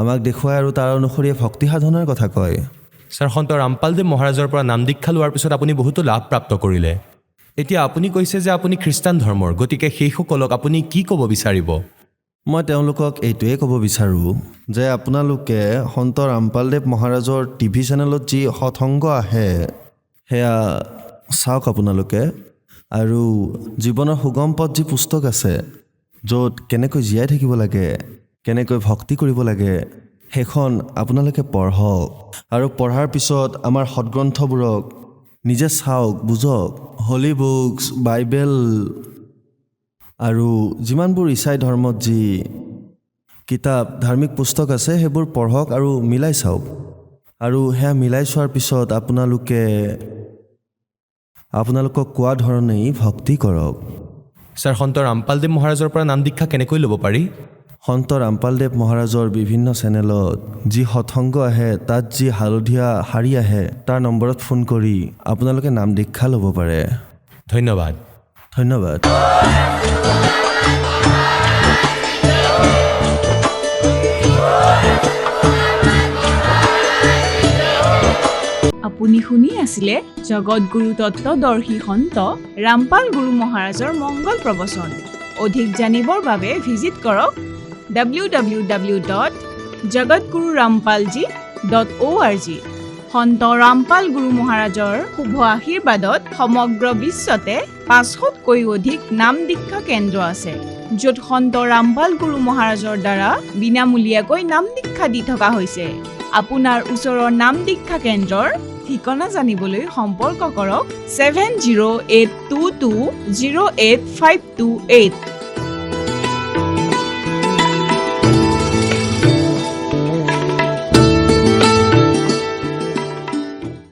আমাক দেখুৱায় আৰু তাৰ অনুসৰি ভক্তি সাধনাৰ কথা কয়। ছাৰ, সন্ত ৰামপালদেৱ মহাৰাজৰ পৰা নাম দীক্ষা লোৱাৰ পিছত আপুনি বহুতো লাভ প্ৰাপ্ত কৰিলে। এতিয়া আপুনি কৈছে যে আপুনি খ্ৰীষ্টান ধৰ্মৰ, গতিকে সেইসকলক আপুনি কি ক'ব বিচাৰিব? মই তেওঁলোকক এইটোৱে ক'ব বিচাৰোঁ যে আপোনালোকে সন্ত ৰামপালদেৱ মহাৰাজৰ টিভি চেনেলত যি সৎসংগ আহে সেয়া চাওক আপোনালোকে, আৰু জীৱনৰ সুগম পথ যি পুস্তক আছে য'ত কেনেকৈ জীয়াই থাকিব লাগে, কেনেকৈ ভক্তি কৰিব লাগে, সেইখন আপোনালোকে পঢ়ক। আৰু পঢ়াৰ পিছত আমাৰ সৎগ্ৰন্থবোৰক নিজে চাওক, বুজক। হলি বুকছ, বাইবেল আৰু যিমানবোৰ ইছাই ধৰ্মত যি কিতাপ, ধাৰ্মিক পুস্তক আছে সেইবোৰ পঢ়ক আৰু মিলাই চাওক। আৰু সেয়া মিলাই চোৱাৰ পিছত আপোনালোকক কোৱা ধৰণেই ভক্তি কৰক। ছাৰ, সন্ত ৰামপালদেৱ মহাৰাজৰ পৰা নাম দীক্ষা কেনেকৈ ল'ব পাৰি? সন্ত ৰামপালদেৱ মহাৰাজৰ বিভিন্ন চেনেলত যি সৎসংগ আহে, তাত যি হালধীয়া শাৰী আহে, তাৰ নম্বৰত ফোন কৰি আপোনালোকে নাম দীক্ষা ল'ব পাৰে। ধন্যবাদ। ধন্যবাদ। আপুনি শুনি আছিলে জগতগুৰু তত্ত্বদৰ্শী সন্ত ৰামপাল গুৰু মহাৰাজৰ মংগল প্ৰবচন। অধিক জানিবৰ বাবে ভিজিট কৰক www.jagatgururampalji.org। সন্ত ৰামপাল গুৰু মহাৰাজৰ শুভ আশীৰ্বাদত সমগ্ৰ বিশ্বতে 500তকৈ অধিক নাম দীক্ষা কেন্দ্ৰ আছে, য'ত সন্ত ৰামপাল গুৰু মহাৰাজৰ দ্বাৰা বিনামূলীয়াকৈ নাম দীক্ষা দি থকা হৈছে। আপোনাৰ ওচৰৰ নাম দীক্ষা কেন্দ্ৰৰ ঠিকনা জানিবলৈ সম্পৰ্ক কৰক 7082208528।